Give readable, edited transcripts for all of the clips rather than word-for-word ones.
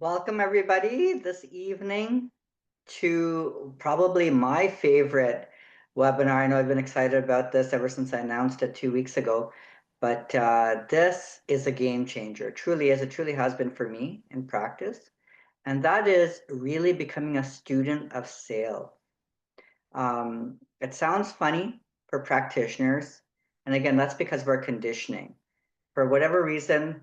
Welcome, everybody, this evening to probably my favorite webinar. I know I've been excited about this ever since I announced it 2 weeks ago, but this is a game changer. Truly is. It truly has been for me in practice. And that is really becoming a student of sales. It sounds funny for practitioners. And again, that's because of our conditioning. For whatever reason,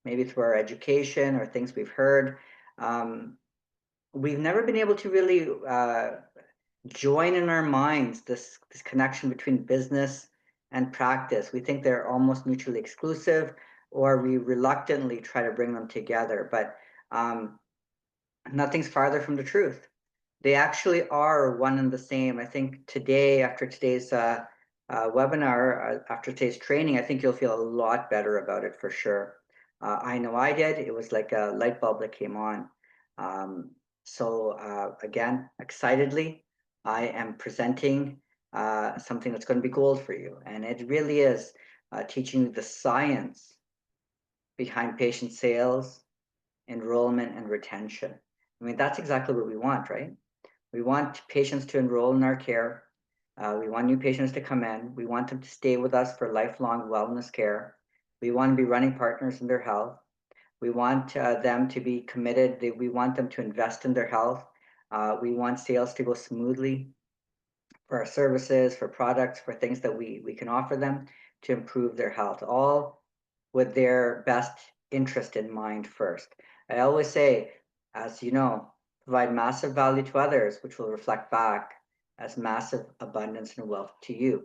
maybe through our education or things we've heard, um, we've never been able to really join in our minds this connection between business and practice. We think they're almost mutually exclusive, or we reluctantly try to bring them together. But um, nothing's farther from the truth. They actually are one and the same. I think today, after today's webinar, after today's training, I think you'll feel a lot better about it for sure. I know I did. It was like a light bulb that came on. Um, again, excitedly, I am presenting something that's going to be gold for you. And it really is teaching you the science behind patient sales, enrollment, and retention. I mean, that's exactly what we want, right? We want patients to enroll in our care. We want new patients to come in. We want them to stay with us for lifelong wellness care. We want to be running partners in their health. We want them to be committed. We want them to invest in their health. We want sales to go smoothly for our services, for products, for things that we can offer them to improve their health, all with their best interest in mind first. I always say, as you know, provide massive value to others, which will reflect back as massive abundance and wealth to you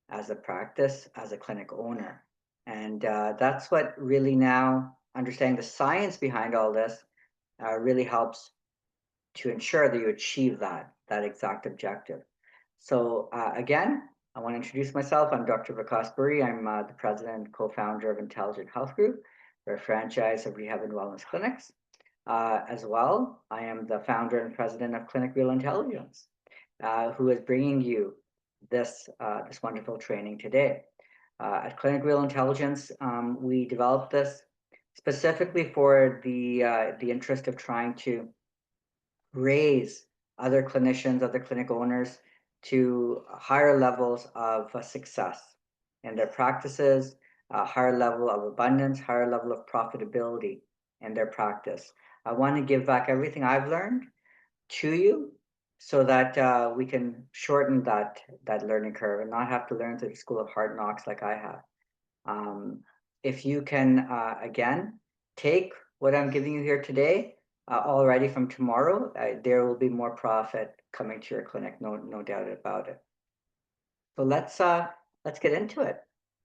as a practice, as a clinic owner. And that's what really now understanding the science behind all this really helps to ensure that you achieve that exact objective. So again, I want to introduce myself. I'm Dr. Vikas Puri. I'm the president and co-founder of Intelligent Health Group. We're a franchise of rehab and wellness clinics. As well, I am the founder and president of Clinic Real Intelligence, who is bringing you this wonderful training today. At Clinic Real Intelligence, we developed this specifically for the interest of trying to raise other clinicians, other clinic owners to higher levels of success in their practices, a higher level of abundance, higher level of profitability in their practice. I want to give back everything I've learned to you so that we can shorten that learning curve and not have to learn through the school of hard knocks like I have. Um, if you can, again, take what I'm giving you here today already from tomorrow, there will be more profit coming to your clinic, no doubt about it. So let's get into it.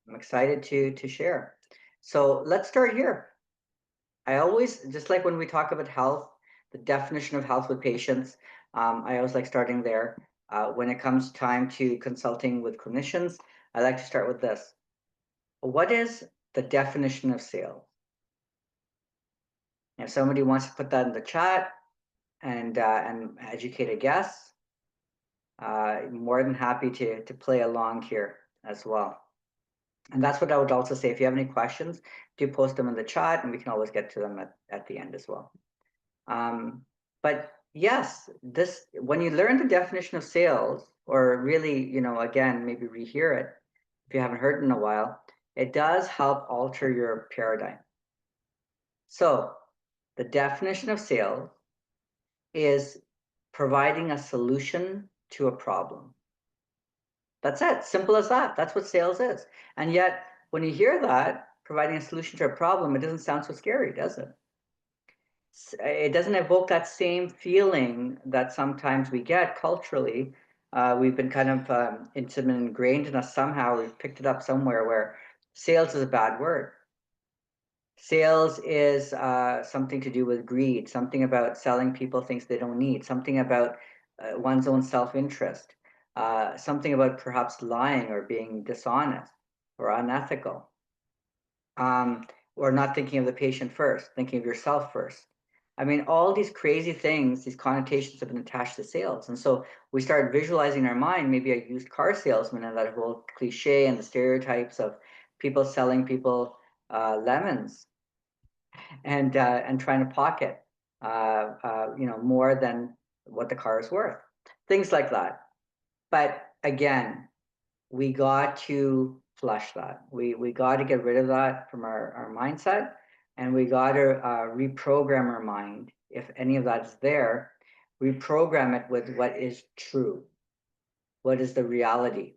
I'm excited to share. So let's start here. I always, just like when we talk about health, the definition of health with patients, I always like starting there. When it comes time to consulting with clinicians, I like to start with this. What is the definition of sales? If somebody wants to put that in the chat and educate a guest, more than happy to play along here as well. And that's what I would also say. If you have any questions, do post them in the chat, and we can always get to them at the end as well. But yes, this when you learn the definition of sales, or really, again, maybe rehear it if you haven't heard it in a while, it does help alter your paradigm. So the definition of sales is providing a solution to a problem. That's it. Simple as that. That's what sales is. And yet, when you hear that, providing a solution to a problem, it doesn't sound so scary, does it? It doesn't evoke that same feeling that sometimes we get culturally. We've been kind of, it's been ingrained in us somehow. We've picked it up somewhere where sales is a bad word. Sales is something to do with greed, something about selling people things they don't need, something about one's own self-interest, something about perhaps lying or being dishonest or unethical, or not thinking of the patient first, thinking of yourself first. I mean, all these crazy things, these connotations have been attached to sales. And so we start visualizing in our mind maybe a used car salesman and that whole cliche and the stereotypes of people selling people lemons and trying to pocket more than what the car is worth. Things like that. But again, we got to flush that. We got to get rid of that from our mindset, and we got to reprogram our mind. If any of that's there, reprogram it with what is true. What is the reality?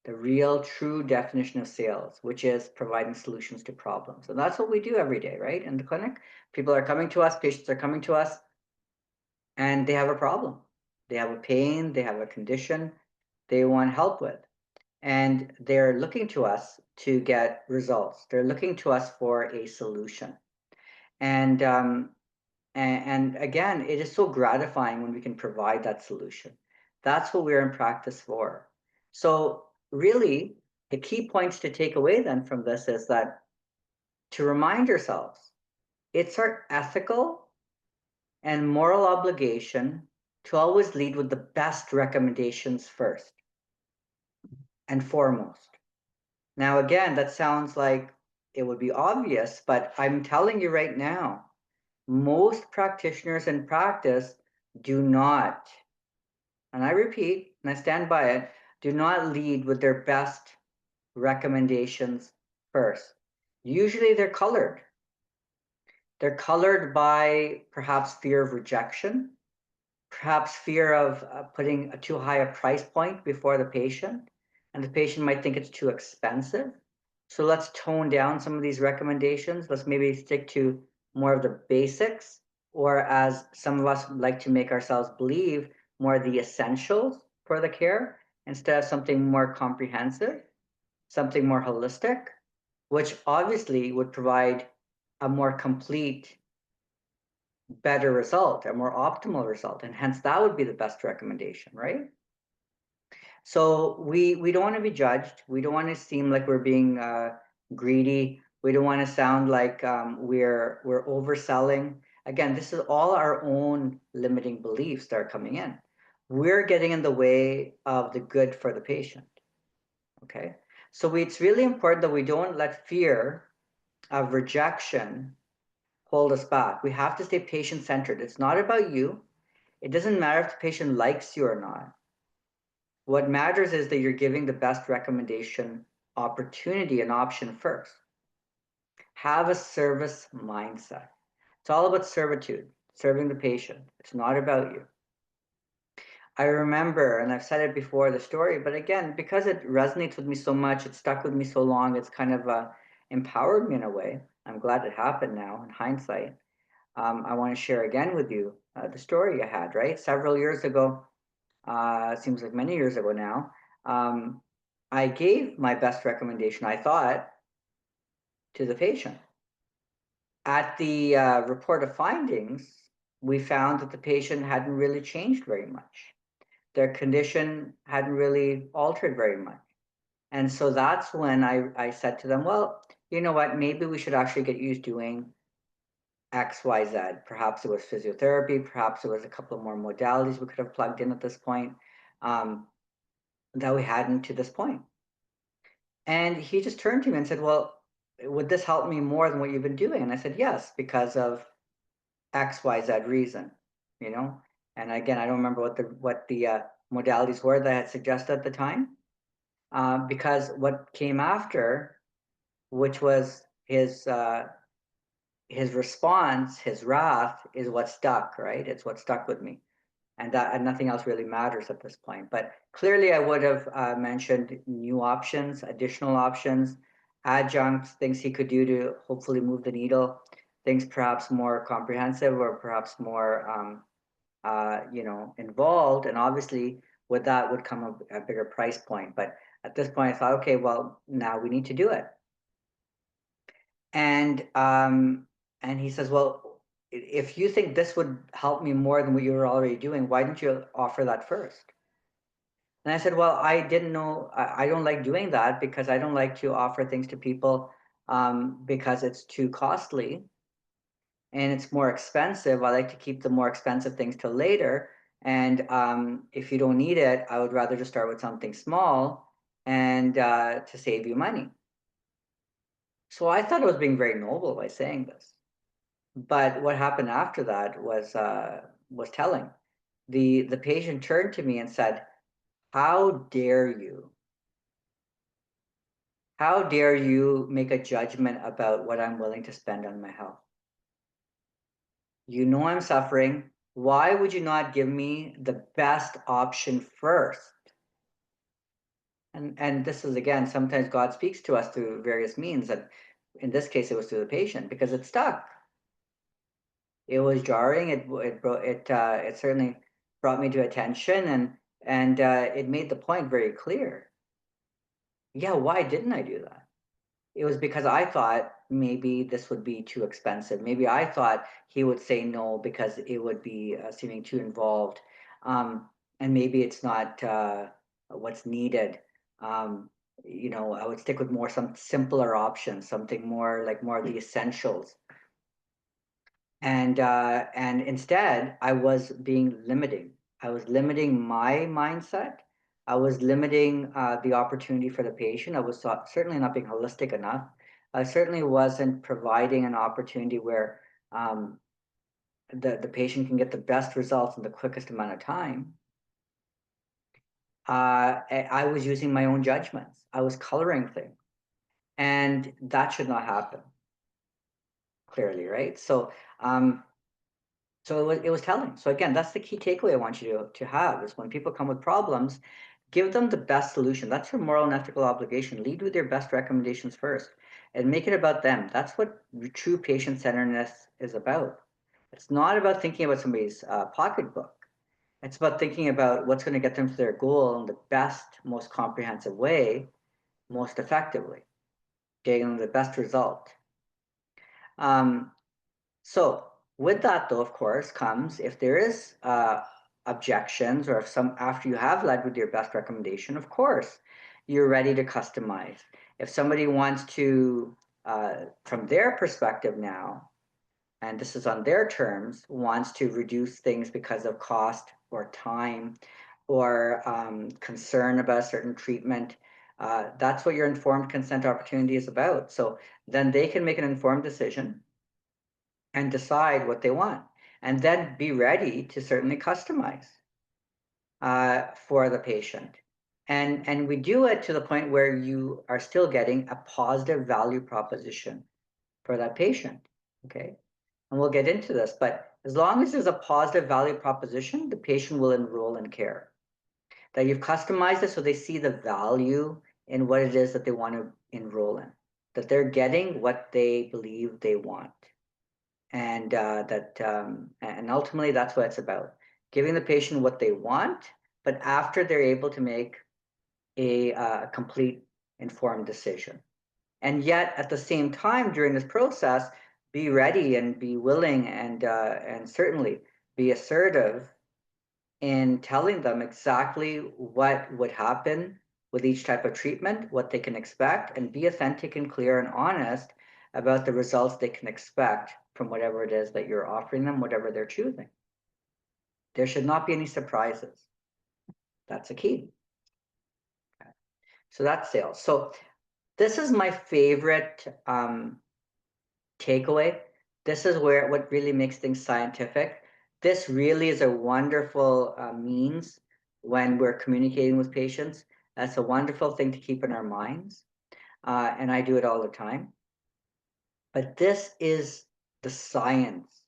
The real, true definition of sales, which is providing solutions to problems. And that's what we do every day, right? In the clinic, people are coming to us, patients are coming to us, and they have a problem. They have a pain, they have a condition they want help with. And they're looking to us to get results. They're looking to us for a solution. And and again, it is so gratifying when we can provide that solution. That's what we're in practice for. So really, the key points to take away then from this is that to remind ourselves, it's our ethical and moral obligation to always lead with the best recommendations first and foremost. Now, again, that sounds like it would be obvious, but I'm telling you right now, most practitioners in practice do not, and I repeat, and I stand by it, do not lead with their best recommendations first. Usually they're colored. They're colored by perhaps fear of rejection, perhaps fear of putting a too high a price point before the patient, and the patient might think it's too expensive. So let's tone down some of these recommendations. Let's maybe stick to more of the basics, or as some of us like to make ourselves believe, more the essentials for the care instead of something more comprehensive, something more holistic, which obviously would provide a more complete, better result, a more optimal result, and hence that would be the best recommendation, right? So we don't want to be judged. We don't want to seem like we're being greedy. We don't want to sound like we're overselling. Again, this is all our own limiting beliefs that are coming in. We're getting in the way of the good for the patient. Okay, so it's really important that we don't let fear of rejection hold us back. We have to stay patient centered. It's not about you. It doesn't matter if the patient likes you or not. What matters is that you're giving the best recommendation opportunity and option first. Have a service mindset. It's all about servitude, serving the patient. It's not about you. I remember, and I've said it before, the story, but again, because it resonates with me so much, it stuck with me so long, it's kind of empowered me in a way. I'm glad it happened now in hindsight. I want to share again with you the story I had, right? Several years ago, it seems like many years ago now, I gave my best recommendation, I thought, to the patient. At the report of findings, we found that the patient hadn't really changed very much. Their condition hadn't really altered very much. And so that's when I said to them, well, you know what, maybe we should actually get used doing X, Y, Z. Perhaps it was physiotherapy, perhaps it was a couple of more modalities we could have plugged in at this point that we hadn't to this point. And he just turned to me and said, well, would this help me more than what you've been doing? And I said, yes, because of X, Y, Z reason, you know? And again, I don't remember what the modalities were that I had suggested at the time, because what came after, which was his response, his wrath, is what stuck, right? It's what stuck with me, and nothing else really matters at this point. But clearly, I would have mentioned new options, additional options, adjuncts, things he could do to hopefully move the needle, things perhaps more comprehensive or perhaps more, involved. And obviously, with that would come a bigger price point. But at this point, I thought, okay, well, now we need to do it. And he says, well, if you think this would help me more than what you were already doing, why didn't you offer that first? And I said, well, I didn't know. I don't like doing that because I don't like to offer things to people because it's too costly and it's more expensive. I like to keep the more expensive things till later. And if you don't need it, I would rather just start with something small and to save you money. So I thought I was being very noble by saying this. But what happened after that was telling. The patient turned to me and said, "How dare you? How dare you make a judgment about what I'm willing to spend on my health? You know I'm suffering. Why would you not give me the best option first?" And this is again, sometimes God speaks to us through various means, and in this case, it was through the patient because it stuck. It was jarring. It certainly brought me to attention, and it made the point very clear. Yeah, why didn't I do that? It was because I thought maybe this would be too expensive. Maybe I thought he would say no because it would be seeming too involved, um, and maybe it's not what's needed. Um, I would stick with more some simpler options, something more of the essentials. And instead I was being limiting. I was limiting my mindset. I was limiting the opportunity for the patient. I was certainly not being holistic enough. I certainly wasn't providing an opportunity where um, the patient can get the best results in the quickest amount of time. I was using my own judgments. I was coloring things, and that should not happen. Clearly, right? So it was telling. So again, that's the key takeaway I want you to have is when people come with problems, give them the best solution. That's your moral and ethical obligation. Lead with your best recommendations first and make it about them. That's what true patient-centeredness is about. It's not about thinking about somebody's pocketbook. It's about thinking about what's going to get them to their goal in the best, most comprehensive way, most effectively, getting them the best result. Um, So with that, though, of course, comes if there is objections or if some after you have led with your best recommendation, of course, you're ready to customize. If somebody wants to, from their perspective now, and this is on their terms, wants to reduce things because of cost or time or concern about a certain treatment, that's what your informed consent opportunity is about. So then they can make an informed decision and decide what they want, and then be ready to certainly customize for the patient. And we do it to the point where you are still getting a positive value proposition for that patient. Okay. And we'll get into this, but as long as there's a positive value proposition, the patient will enroll in care. That you've customized it so they see the value in what it is that they want to enroll in, that they're getting what they believe they want, and ultimately that's what it's about, giving the patient what they want, but after they're able to make a complete informed decision, and yet at the same time during this process be ready and be willing and certainly be assertive in telling them exactly what would happen with each type of treatment, what they can expect, and be authentic and clear and honest about the results they can expect from whatever it is that you're offering them, whatever they're choosing. There should not be any surprises. That's a key. Okay. So that's sales. So this is my favorite takeaway. This is where what really makes things scientific. This really is a wonderful means when we're communicating with patients. That's a wonderful thing to keep in our minds. And I do it all the time. But this is the science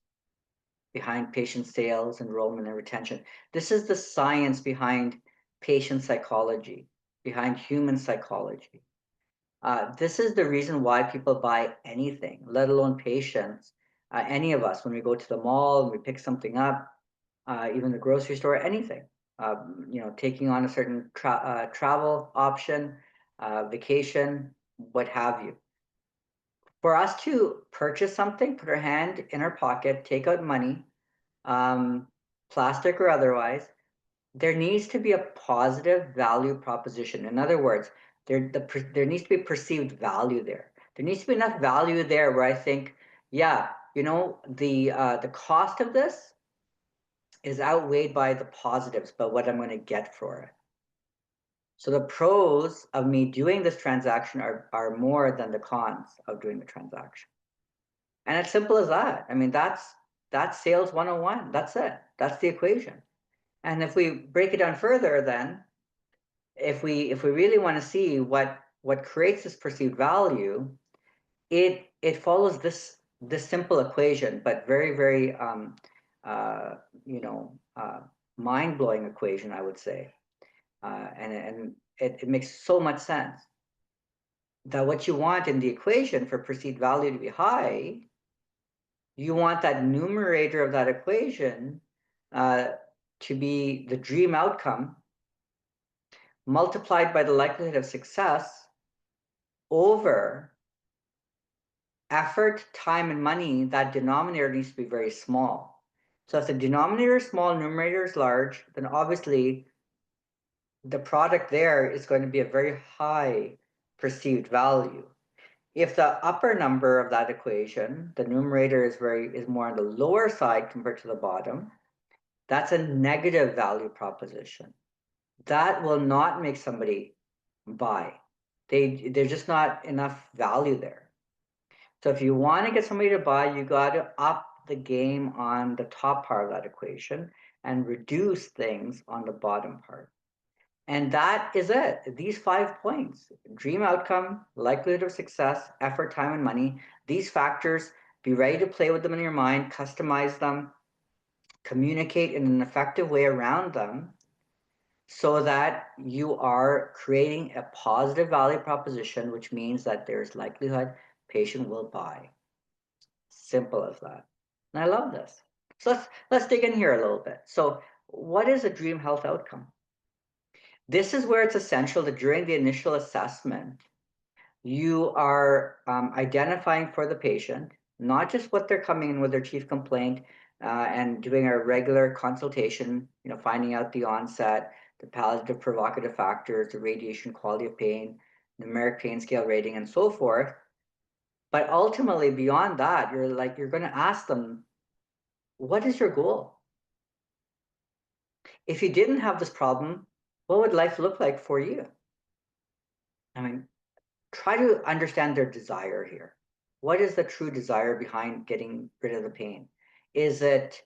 behind patient sales, enrollment, and retention. This is the science behind patient psychology, behind human psychology. This is the reason why people buy anything, let alone patients. Any of us, when we go to the mall and we pick something up, even the grocery store, anything, taking on a certain travel option, vacation, what have you. For us to purchase something, put our hand in our pocket, take out money, um, plastic or otherwise, there needs to be a positive value proposition. In other words, there needs to be perceived value there. There needs to be enough value there where I think, yeah, the cost of this is outweighed by the positives, but what I'm going to get for it. So the pros of me doing this transaction are more than the cons of doing the transaction. And it's simple as that. I mean, that's sales 101. That's it. That's the equation. And if we break it down further, then if we really want to see what creates this perceived value, it follows this simple equation, but very, very uh, you know mind-blowing equation, I would say. And it makes so much sense that what you want in the equation for perceived value to be high, you want that numerator of that equation uh, to be the dream outcome multiplied by the likelihood of success over effort, time, and money. That denominator needs to be very small. So if the denominator is small, numerator is large, then obviously the product there is going to be a very high perceived value. If the upper number of that equation, the numerator is more on the lower side compared to the bottom, that's a negative value proposition. That will not make somebody buy. There's just not enough value there. So if you want to get somebody to buy, you got to up the game on the top part of that equation and reduce things on the bottom part. And that is it. These 5 points: dream outcome, likelihood of success, effort, time, and money. These factors, be ready to play with them in your mind, customize them, communicate in an effective way around them so that you are creating a positive value proposition, which means that there's likelihood patient will buy. Simple as that. And I love this. So let's dig in here a little bit. So what is a dream health outcome? This is where it's essential that during the initial assessment, you are identifying for the patient, not just what they're coming in with their chief complaint and doing a regular consultation, finding out the onset, the palliative provocative factors, the radiation quality of pain, numeric pain scale rating, and so forth. But ultimately, beyond that, you're going to ask them, what is your goal? If you didn't have this problem, what would life look like for you? I mean, try to understand their desire here. What is the true desire behind getting rid of the pain? Is it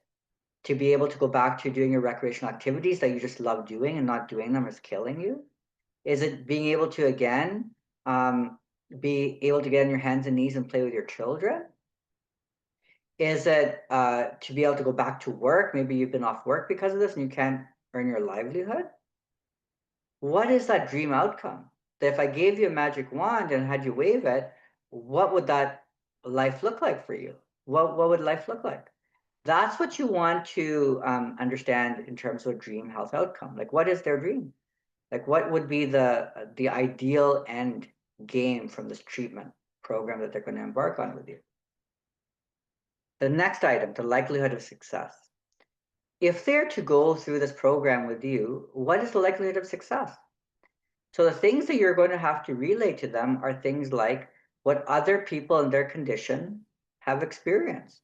to be able to go back to doing your recreational activities that you just love doing and not doing them is killing you? Is it being able to, again, be able to get on your hands and knees and play with your children? Is it to be able to go back to work? Maybe you've been off work because of this and you can't earn your livelihood. What is that dream outcome? That if I gave you a magic wand and had you wave it, what would that life look like for you? What would life look like? That's what you want to understand in terms of a dream health outcome. Like, what is their dream? Like, what would be the ideal end game from this treatment program that they're going to embark on with you? The next item, the likelihood of success. If they're to go through this program with you, what is the likelihood of success? So the things that you're going to have to relay to them are things like what other people in their condition have experienced.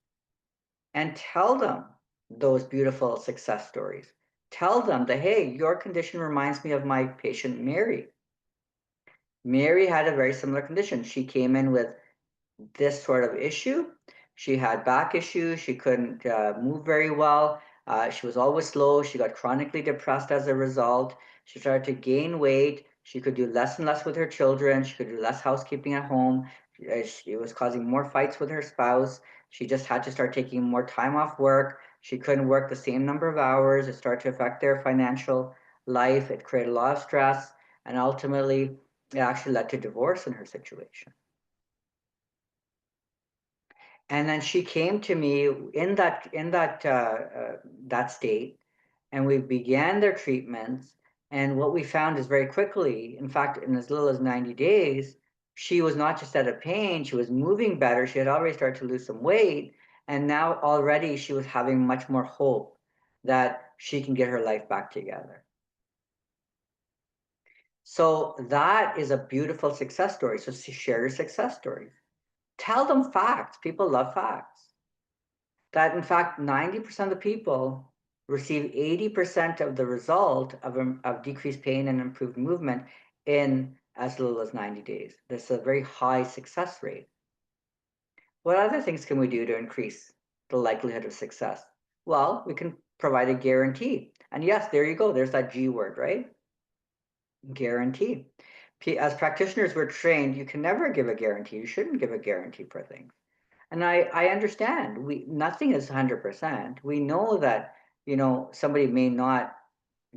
And tell them those beautiful success stories. Tell them that, hey, your condition reminds me of my patient Mary. Mary had a very similar condition. She came in with this sort of issue. She had back issues. She couldn't move very well. She was always slow. She got chronically depressed as a result. She started to gain weight. She could do less and less with her children. She could do less housekeeping at home. She was causing more fights with her spouse. She just had to start taking more time off work. She couldn't work the same number of hours. It started to affect their financial life. It created a lot of stress. And ultimately, it actually led to divorce in her situation. And then she came to me in that state, and we began their treatments. And what we found is very quickly, in fact, in as little as 90 days, she was not just out of pain, she was moving better. She had already started to lose some weight, and now already she was having much more hope that she can get her life back together. So that is a beautiful success story. So share your success stories. Tell them facts. People love facts. That in fact 90% of the people receive 80% of the result of decreased pain and improved movement in as little as 90 days. This is a very high success rate. What other things can we do to increase the likelihood of success? Well, we can provide a guarantee. And yes, there you go. There's that G word, right? Guarantee. As practitioners, we're trained, you can never give a guarantee. You shouldn't give a guarantee for things. And I understand nothing is 100%. We know that, somebody may not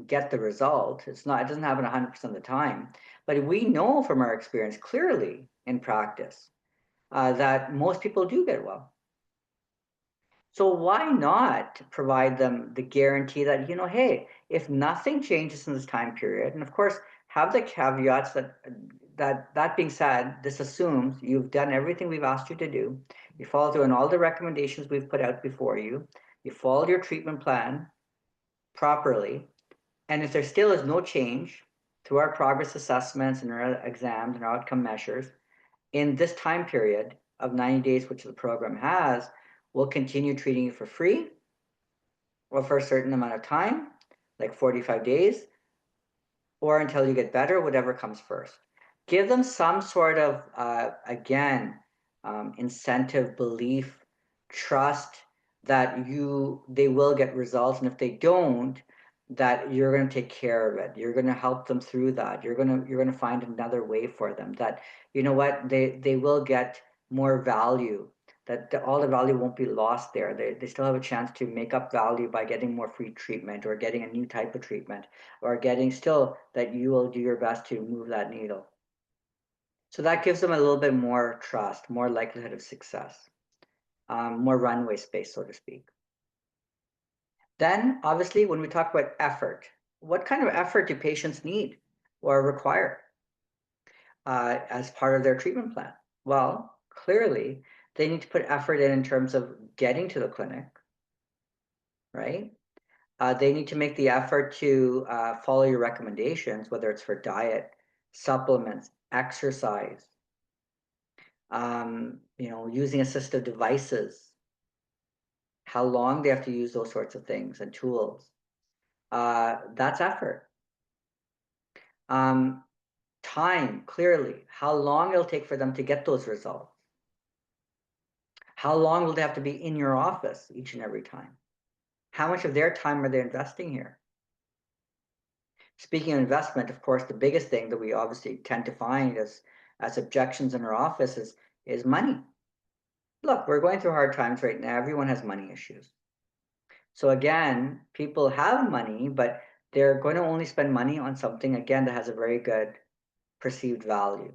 get the result. It doesn't happen 100% of the time. But we know from our experience clearly in practice that most people do get well. So why not provide them the guarantee that, hey, if nothing changes in this time period, and of course have the caveats that being said, this assumes you've done everything we've asked you to do, you follow through on all the recommendations we've put out before you, you followed your treatment plan properly, and if there still is no change through our progress assessments and our exams and our outcome measures, in this time period of 90 days, which the program has, we'll continue treating you for free or for a certain amount of time, like 45 days, or until you get better, whatever comes first. Give them some sort of, again, incentive, belief, trust that they will get results. And if they don't, that you're going to take care of it. You're going to help them through that. You're going to find another way for them that, what, they will get more value, that all the value won't be lost there. They still have a chance to make up value by getting more free treatment or getting a new type of treatment or getting still that you will do your best to move that needle. So that gives them a little bit more trust, more likelihood of success, more runway space, so to speak. Then, obviously, when we talk about effort, what kind of effort do patients need or require as part of their treatment plan? Well, clearly, they need to put effort in terms of getting to the clinic, right? They need to make the effort to follow your recommendations, whether it's for diet, supplements, exercise, using assistive devices, how long they have to use those sorts of things and tools. That's effort. Um, Time, clearly, how long it'll take for them to get those results. How long will they have to be in your office each and every time? How much of their time are they investing here? Speaking of investment, of course, the biggest thing that we obviously tend to find as objections in our office is money. Look, we're going through hard times right now. Everyone has money issues. So again, people have money, but they're going to only spend money on something, again, that has a very good perceived value.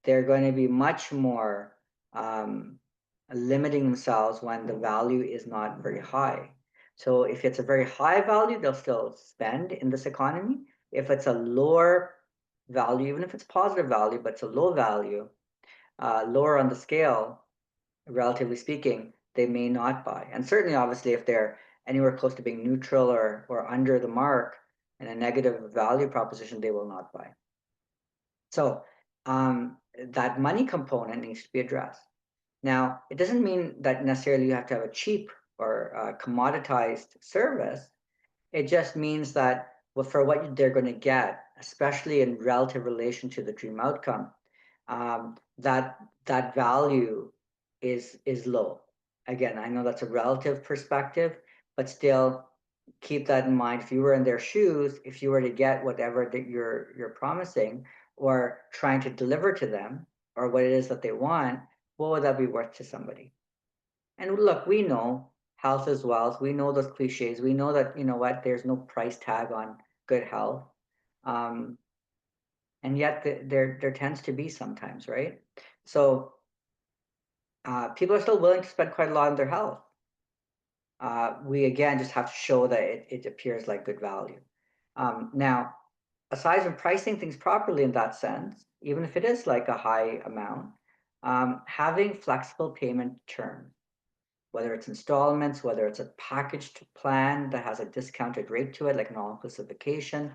They're going to be much more limiting themselves when the value is not very high. So if it's a very high value, they'll still spend in this economy. If it's a lower value, even if it's positive value, but it's a low value, lower on the scale, relatively speaking, they may not buy. And certainly, obviously, if they're anywhere close to being neutral or under the mark in a negative value proposition, they will not buy. So that money component needs to be addressed. Now, it doesn't mean that necessarily you have to have a cheap or commoditized service. It just means that for what they're going to get, especially in relative relation to the dream outcome, that value is low. Again, I know that's a relative perspective, but still keep that in mind. If you were in their shoes, if you were to get whatever that you're promising or trying to deliver to them, or what it is that they want, what would that be worth to somebody? And look, we know health is wealth. We know those cliches. We know that, what, there's no price tag on good health. And yet there tends to be sometimes, right? So people are still willing to spend quite a lot on their health. We again just have to show that it appears like good value. Now, aside from pricing things properly in that sense, even if it is like a high amount, having flexible payment terms, whether it's installments, whether it's a packaged plan that has a discounted rate to it, like an all-inclusive vacation,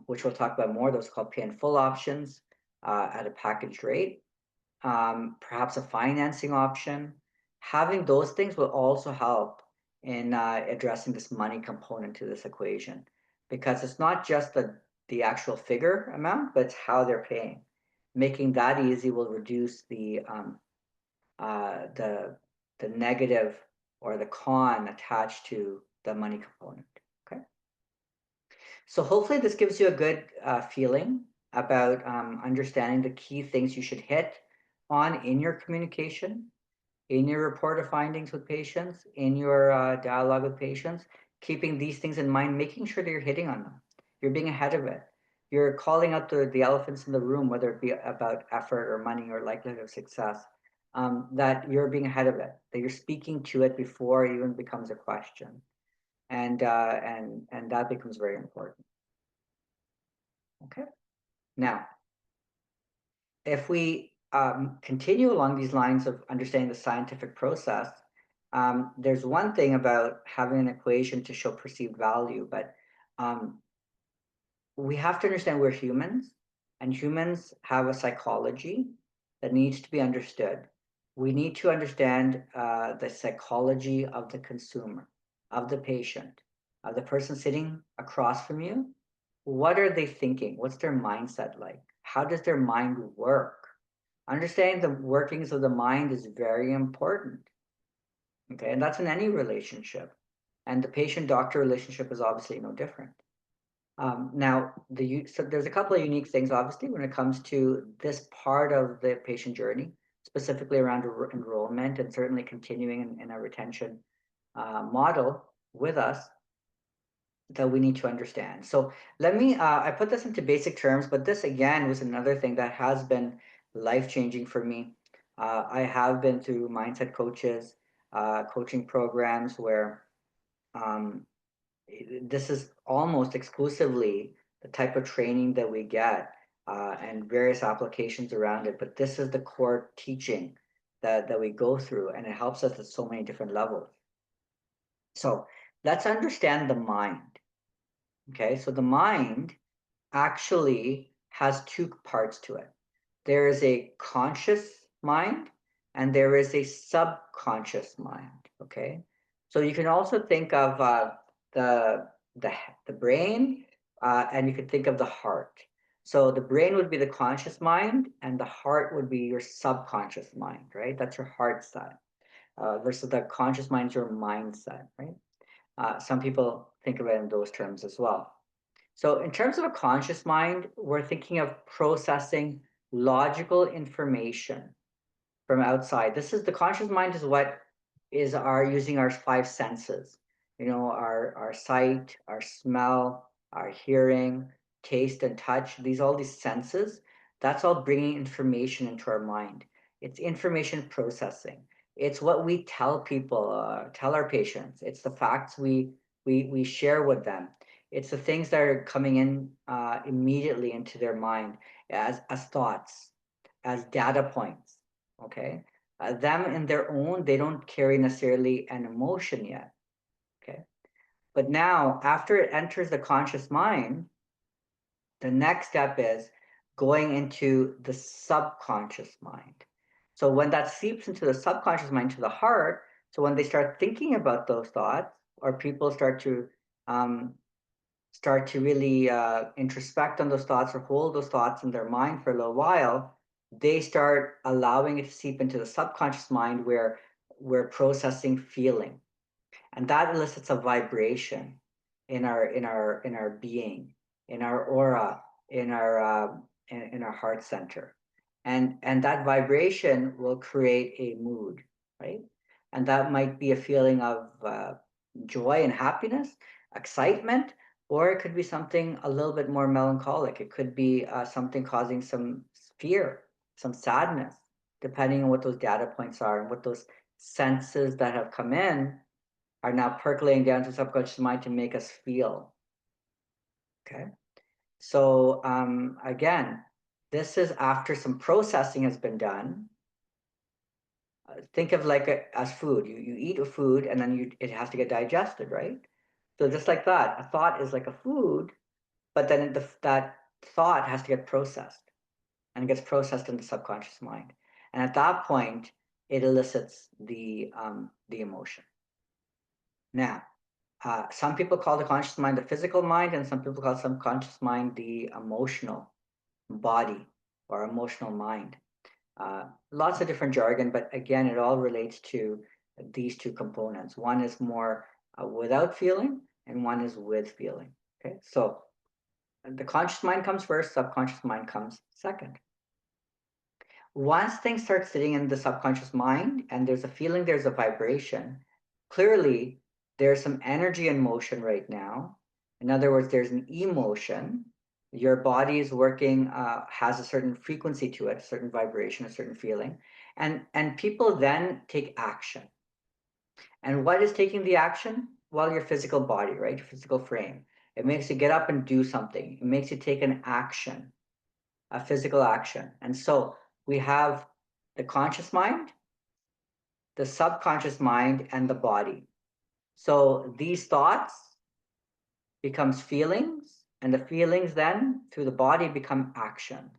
which we'll talk about more, those called pay in full options at a packaged rate, perhaps a financing option. Having those things will also help in addressing this money component to this equation, because it's not just the actual figure amount, but it's how they're paying. Making that easy will reduce the negative or the con attached to the money component. Okay. So hopefully this gives you a good feeling about understanding the key things you should hit on in your communication, in your report of findings with patients, in your dialogue with patients, keeping these things in mind, making sure that you're hitting on them. You're being ahead of it. You're calling out the elephants in the room, whether it be about effort or money or likelihood of success, that you're being ahead of it, that you're speaking to it before it even becomes a question. And that becomes very important. Okay. Now, if we continue along these lines of understanding the scientific process, there's one thing about having an equation to show perceived value, but um, we have to understand we're humans, and humans have a psychology that needs to be understood. We need to understand the psychology of the consumer, of the patient, of the person sitting across from you. What are they thinking? What's their mindset like? How does their mind work? Understanding the workings of the mind is very important. Okay, and that's in any relationship. And the patient-doctor relationship is obviously no different. Now, so there's a couple of unique things, obviously, when it comes to this part of the patient journey, specifically around enrollment and certainly continuing in a retention model with us that we need to understand. So let me, I put this into basic terms, but this again was another thing that has been life-changing for me. I have been through mindset coaches, coaching programs where um, this is almost exclusively the type of training that we get and various applications around it. But this is the core teaching that we go through, and it helps us at so many different levels. So let's understand the mind. Okay, so the mind actually has two parts to it. There is a conscious mind and there is a subconscious mind. Okay, so you can also think of the the the brain, and you can think of the heart. So the brain would be the conscious mind, and the heart would be your subconscious mind, right? That's your heart side, versus the conscious mind is your mindset, right? Some people think of it in those terms as well. So, in terms of a conscious mind, we're thinking of processing logical information from outside. This is the conscious mind is what is our using our five senses. You know, our sight, our smell, our hearing, taste, and touch. All these senses. That's all bringing information into our mind. It's information processing. It's what we tell people, tell our patients. It's the facts we share with them. It's the things that are coming in immediately into their mind as thoughts, as data points. Okay, them in their own, they don't carry necessarily an emotion yet. Okay, but now after it enters the conscious mind, the next step is going into the subconscious mind. So when that seeps into the subconscious mind to the heart, so when they start thinking about those thoughts, or people um, start to really introspect on those thoughts or hold those thoughts in their mind for a little while, they start allowing it to seep into the subconscious mind where we're processing feeling. And that elicits a vibration in our being, in our aura, in our heart center. And that vibration will create a mood, right? And that might be a feeling of joy and happiness, excitement, or it could be something a little bit more melancholic. It could be something causing some fear, some sadness, depending on what those data points are and what those senses that have come in are now percolating down to the subconscious mind to make us feel. Okay. So again, this is after some processing has been done. Think of as food. You eat a food and then it has to get digested, right? So just like that, a thought is like a food, but then that thought has to get processed, and it gets processed in the subconscious mind. And at that point, it elicits the emotion. Now, some people call the conscious mind the physical mind, and some people call the subconscious mind the emotional body or emotional mind. Lots of different jargon, but again, it all relates to these two components. One is more without feeling, and one is with feeling. Okay, so the conscious mind comes first, subconscious mind comes second. Once things start sitting in the subconscious mind and there's a feeling, there's a vibration, clearly there's some energy in motion right now. In other words, there's an emotion. Your body is working, has a certain frequency to it, a certain vibration, a certain feeling. And people then take action. And what is taking the action? Well, your physical body, right? Your physical frame. It makes you get up and do something. It makes you take an action, a physical action. And so we have the conscious mind, the subconscious mind, and the body. So these thoughts becomes feelings, and the feelings then through the body become action.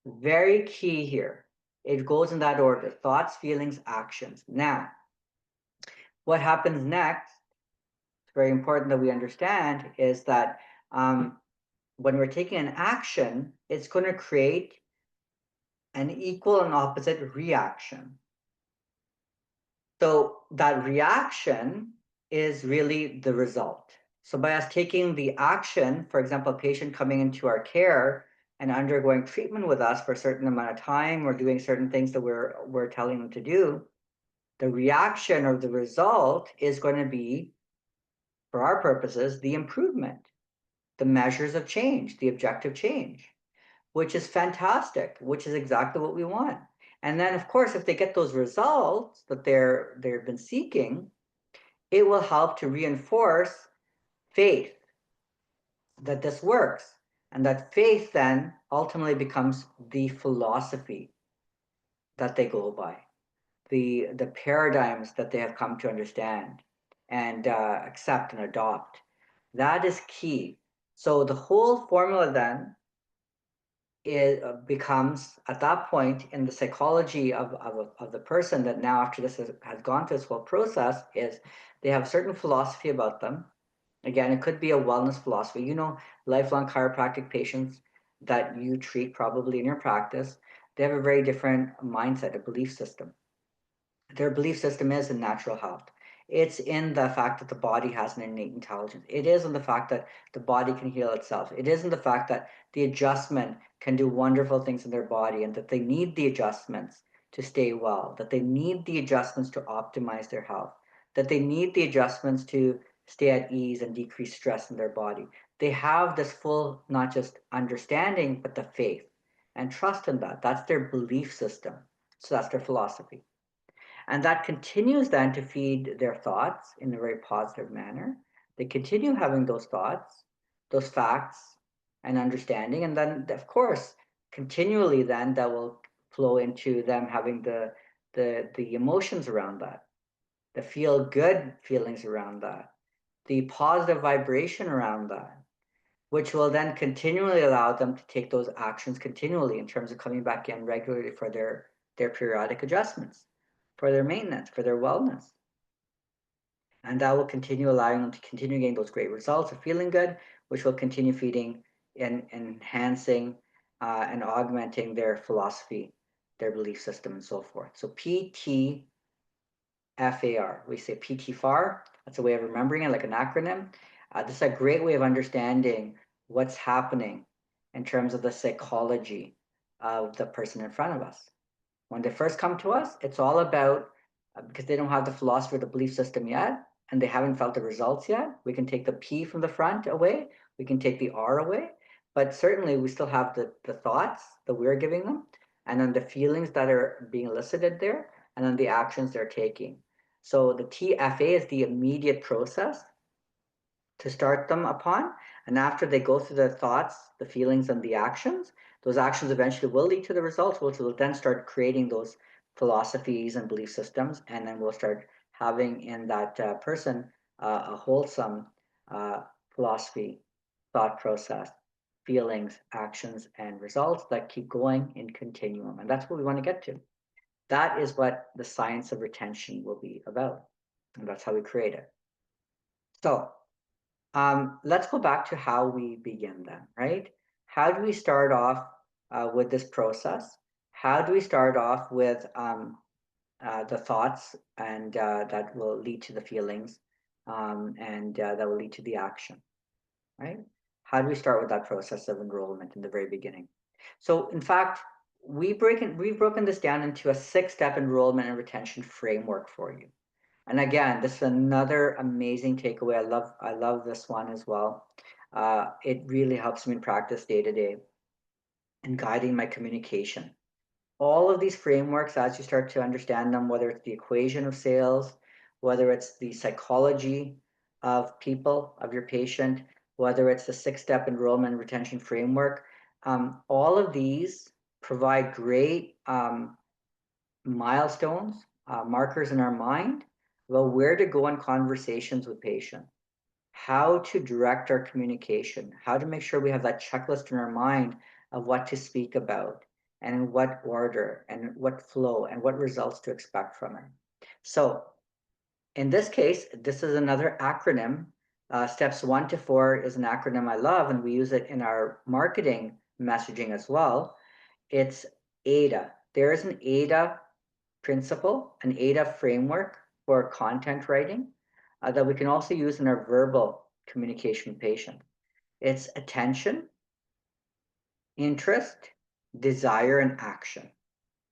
Very key here. It goes in that order: thoughts, feelings, actions. Now, what happens next, it's very important that we understand, is that when we're taking an action, it's going to create an equal and opposite reaction. So that reaction is really the result. So by us taking the action, for example, a patient coming into our care and undergoing treatment with us for a certain amount of time or doing certain things that we're telling them to do, the reaction or the result is going to be, for our purposes, the improvement, the measures of change, the objective change, which is fantastic, which is exactly what we want. And then, of course, if they get those results that they've been seeking, it will help to reinforce faith that this works. And that faith then ultimately becomes the philosophy that they go by, the paradigms that they have come to understand and accept and adopt. That is key. So the whole formula then it becomes at that point in the psychology of the person that now after this has gone through this whole process is they have a certain philosophy about them. Again, it could be a wellness philosophy. You know, lifelong chiropractic patients that you treat probably in your practice, they have a very different mindset, a belief system. Their belief system is in natural health. It's in the fact that the body has an innate intelligence. It is in the fact that the body can heal itself. It is in the fact that the adjustment can do wonderful things in their body and that they need the adjustments to stay well, that they need the adjustments to optimize their health, that they need the adjustments to stay at ease and decrease stress in their body. They have this full, not just understanding, but the faith and trust in that. That's their belief system. So that's their philosophy. And that continues then to feed their thoughts in a very positive manner. They continue having those thoughts, those facts, and understanding. And then, of course, continually then that will flow into them having the emotions around that, the feel good feelings around that, the positive vibration around that, which will then continually allow them to take those actions continually in terms of coming back in regularly for their periodic adjustments, for their maintenance, for their wellness. And that will continue allowing them to continue getting those great results of feeling good, which will continue feeding and enhancing and augmenting their philosophy, their belief system, and so forth. So PTFAR, we say PTFAR, that's a way of remembering it, like an acronym. This is a great way of understanding what's happening in terms of the psychology of the person in front of us. When they first come to us, it's all about because they don't have the philosophy or the belief system yet, and they haven't felt the results yet. We can take the P from the front away, we can take the R away, but certainly we still have the thoughts that we're giving them, and then the feelings that are being elicited there, and then the actions they're taking. So the TFA is the immediate process to start them upon. And after they go through the thoughts, the feelings, and the actions, those actions eventually will lead to the results, which will then start creating those philosophies and belief systems. And then we'll start having in that person a wholesome philosophy, thought process, feelings, actions, and results that keep going in continuum. And that's what we want to get to. That is what the science of retention will be about. And that's how we create it. So let's go back to how we begin then, right? How do we start off with this process? how do we start off with the thoughts and that will lead to the feelings and that will lead to the action, right? How do we start with that process of enrollment in the very beginning? So, in fact, we've broken this down into a six-step enrollment and retention framework for you. And again, this is another amazing takeaway. I love this one as well. It really helps me in practice day to day and guiding my communication. All of these frameworks, as you start to understand them, whether it's the equation of sales, whether it's the psychology of people, of your patient, whether it's the six-step enrollment and retention framework, all of these provide great milestones, markers in our mind about where to go in conversations with patients, how to direct our communication, how to make sure we have that checklist in our mind of what to speak about and in what order and what flow and what results to expect from it. So in this case, this is another acronym. Steps 1 to 4 is an acronym I love, and we use it in our marketing messaging as well. It's AIDA. There is an AIDA principle, an AIDA framework for content writing that we can also use in our verbal communication with patients. It's attention, interest, desire, and action.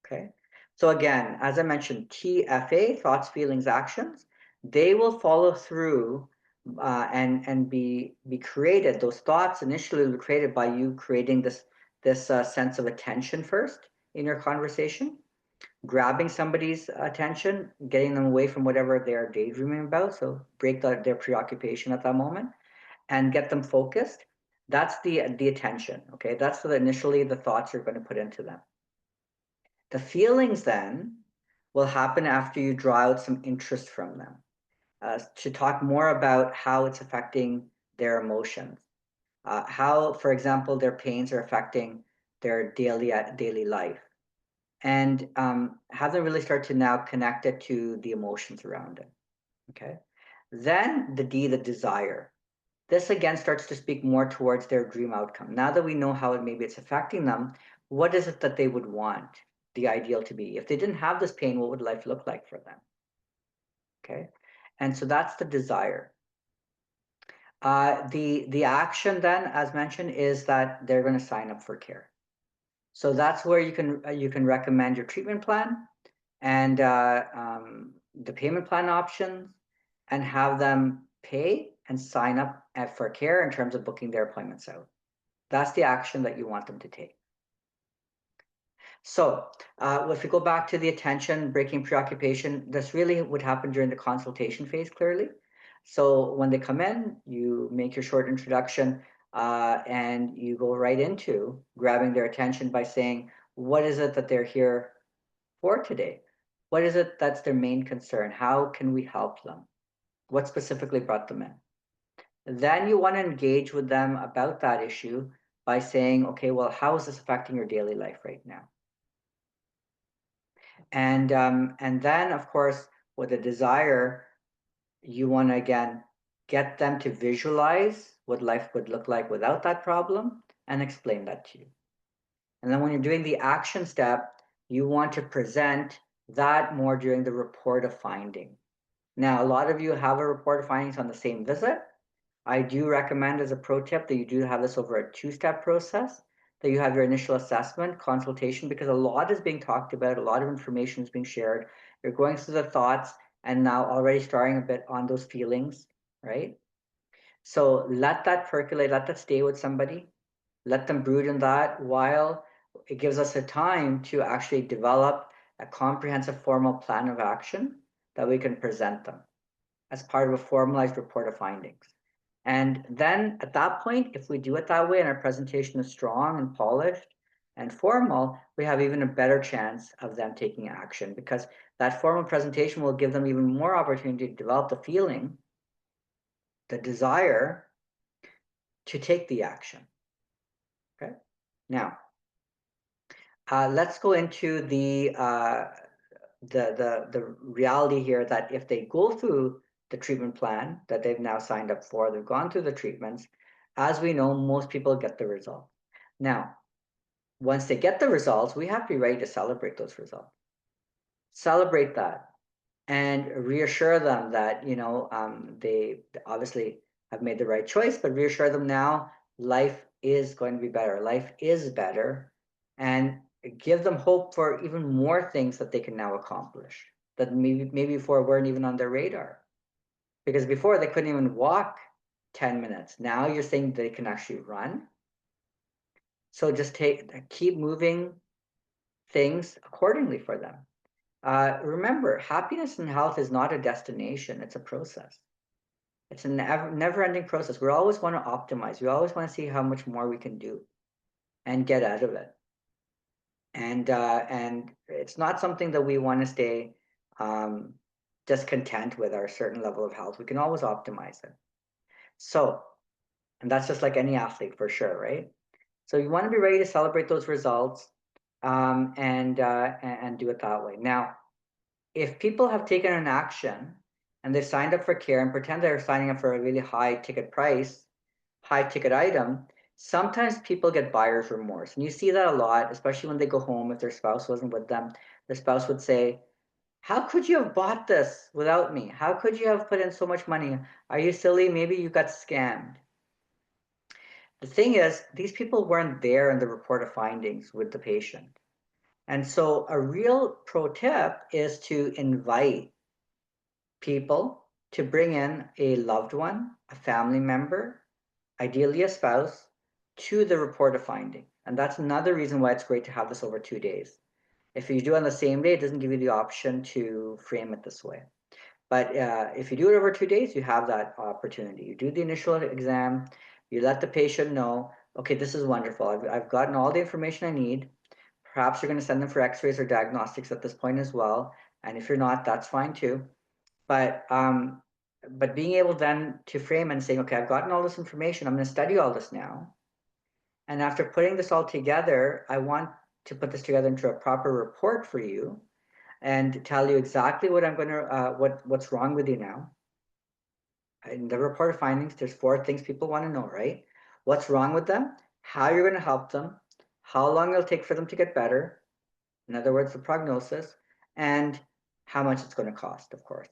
Okay. So again, as I mentioned, TFA, thoughts, feelings, actions, they will follow through and be created. Those thoughts initially were created by you creating this sense of attention first in your conversation, grabbing somebody's attention, getting them away from whatever they're daydreaming about. So break their preoccupation at that moment and get them focused. That's the attention. Okay, that's initially the thoughts you're going to put into them. The feelings then will happen after you draw out some interest from them to talk more about how it's affecting their emotions, how, for example, their pains are affecting their daily life, and have them really start to now connect it to the emotions around it. Okay. Then the D, the desire. This again starts to speak more towards their dream outcome. Now that we know how maybe it's affecting them, what is it that they would want the ideal to be? If they didn't have this pain, what would life look like for them? Okay. And so that's the desire. The action then, as mentioned, is that they're going to sign up for care. So that's where you can recommend your treatment plan and the payment plan options and have them pay and sign up for care in terms of booking their appointments out. That's the action that you want them to take. So if we go back to the attention, breaking preoccupation, this really would happen during the consultation phase, clearly. So when they come in, you make your short introduction and you go right into grabbing their attention by saying, what is it that they're here for today? What is it that's their main concern? How can we help them? What specifically brought them in? Then you want to engage with them about that issue by saying, okay, well, how is this affecting your daily life right now? And then, of course, with a desire, you want to again get them to visualize what life would look like without that problem and explain that to you. And then when you're doing the action step, you want to present that more during the report of finding. Now, a lot of you have a report of findings on the same visit. I do recommend as a pro tip that you do have this over a two-step process, that you have your initial assessment, consultation, because a lot is being talked about, a lot of information is being shared. You're going through the thoughts and now already starting a bit on those feelings, right? So let that percolate, let that stay with somebody, let them brood in that while it gives us a time to actually develop a comprehensive formal plan of action that we can present them as part of a formalized report of findings. And then at that point, if we do it that way and our presentation is strong and polished and formal, we have even a better chance of them taking action because that formal presentation will give them even more opportunity to develop the feeling, the desire to take the action. Okay. Now, let's go into the reality here that if they go through the treatment plan that they've now signed up for, they've gone through the treatments, as we know, most people get the result. Now, once they get the results, we have to be ready to celebrate those results. Celebrate that and reassure them that, they obviously have made the right choice, but reassure them now life is going to be better. Life is better. And give them hope for even more things that they can now accomplish that maybe before weren't even on their radar. Because before they couldn't even walk 10 minutes. Now you're saying they can actually run. So just keep moving things accordingly for them. Remember, happiness and health is not a destination, it's a process. It's a never ending process. We always want to optimize, we always want to see how much more we can do and get out of it. And it's not something that we want to stay um, just content with our certain level of health. We can always optimize it. So, and that's just like any athlete for sure, right? So you want to be ready to celebrate those results and do it that way. Now, if people have taken an action and they've signed up for care and pretend they're signing up for a really high ticket price, high ticket item, sometimes people get buyer's remorse. And you see that a lot, especially when they go home if their spouse wasn't with them. Their spouse would say, how could you have bought this without me? How could you have put in so much money? Are you silly? Maybe you got scammed. The thing is, these people weren't there in the report of findings with the patient. And so a real pro tip is to invite people to bring in a loved one, a family member, ideally a spouse, to the report of finding. And that's another reason why it's great to have this over 2 days. If you do it on the same day, it doesn't give you the option to frame it this way. But if you do it over 2 days, you have that opportunity. You do the initial exam, you let the patient know, okay, this is wonderful. I've gotten all the information I need. Perhaps you're going to send them for x-rays or diagnostics at this point as well. And if you're not, that's fine too. But being able then to frame and saying, okay, I've gotten all this information. I'm going to study all this now. And after putting this all together, I want to put this together into a proper report for you and tell you exactly what I'm going to what's wrong with you now. In the report of findings, there's 4 things people want to know, right? What's wrong with them, how you're going to help them, how long it'll take for them to get better, in other words, the prognosis, and how much it's going to cost, of course.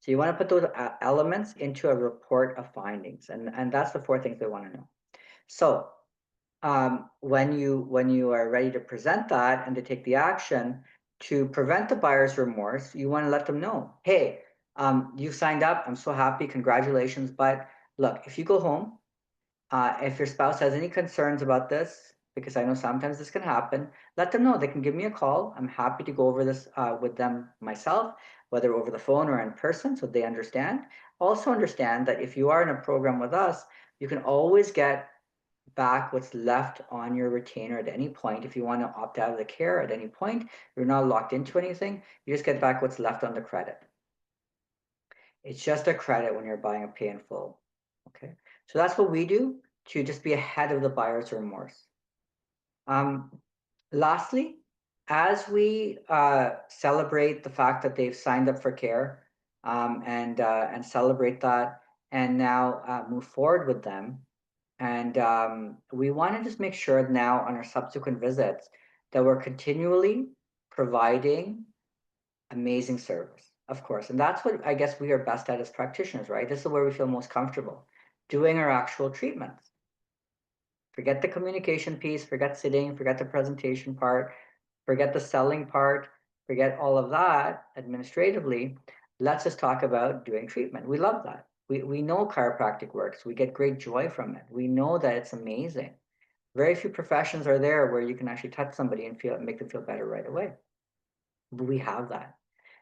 So you want to put those elements into a report of findings, and that's the 4 things they want to know. So when you are ready to present that and to take the action to prevent the buyer's remorse, you want to let them know, hey, you've signed up. I'm so happy. Congratulations. But look, if you go home, if your spouse has any concerns about this, because I know sometimes this can happen, let them know. They can give me a call. I'm happy to go over this with them myself, whether over the phone or in person, so they understand. Also understand that if you are in a program with us, you can always get back what's left on your retainer at any point. If you want to opt out of the care at any point, you're not locked into anything. You just get back what's left on the credit. It's just a credit when you're buying a pay in full. Okay. So that's what we do to just be ahead of the buyer's remorse. Um, Lastly, as we celebrate the fact that they've signed up for care and celebrate that and now move forward with them, and we want to just make sure now on our subsequent visits that we're continually providing amazing service, of course. And that's what I guess we are best at as practitioners, right? This is where we feel most comfortable doing our actual treatments. Forget the communication piece, forget sitting, forget the presentation part, forget the selling part, forget all of that administratively. Let's just talk about doing treatment. We love that. We know chiropractic works. We get great joy from it. We know that it's amazing. Very few professions are there where you can actually touch somebody and make them feel better right away. But we have that.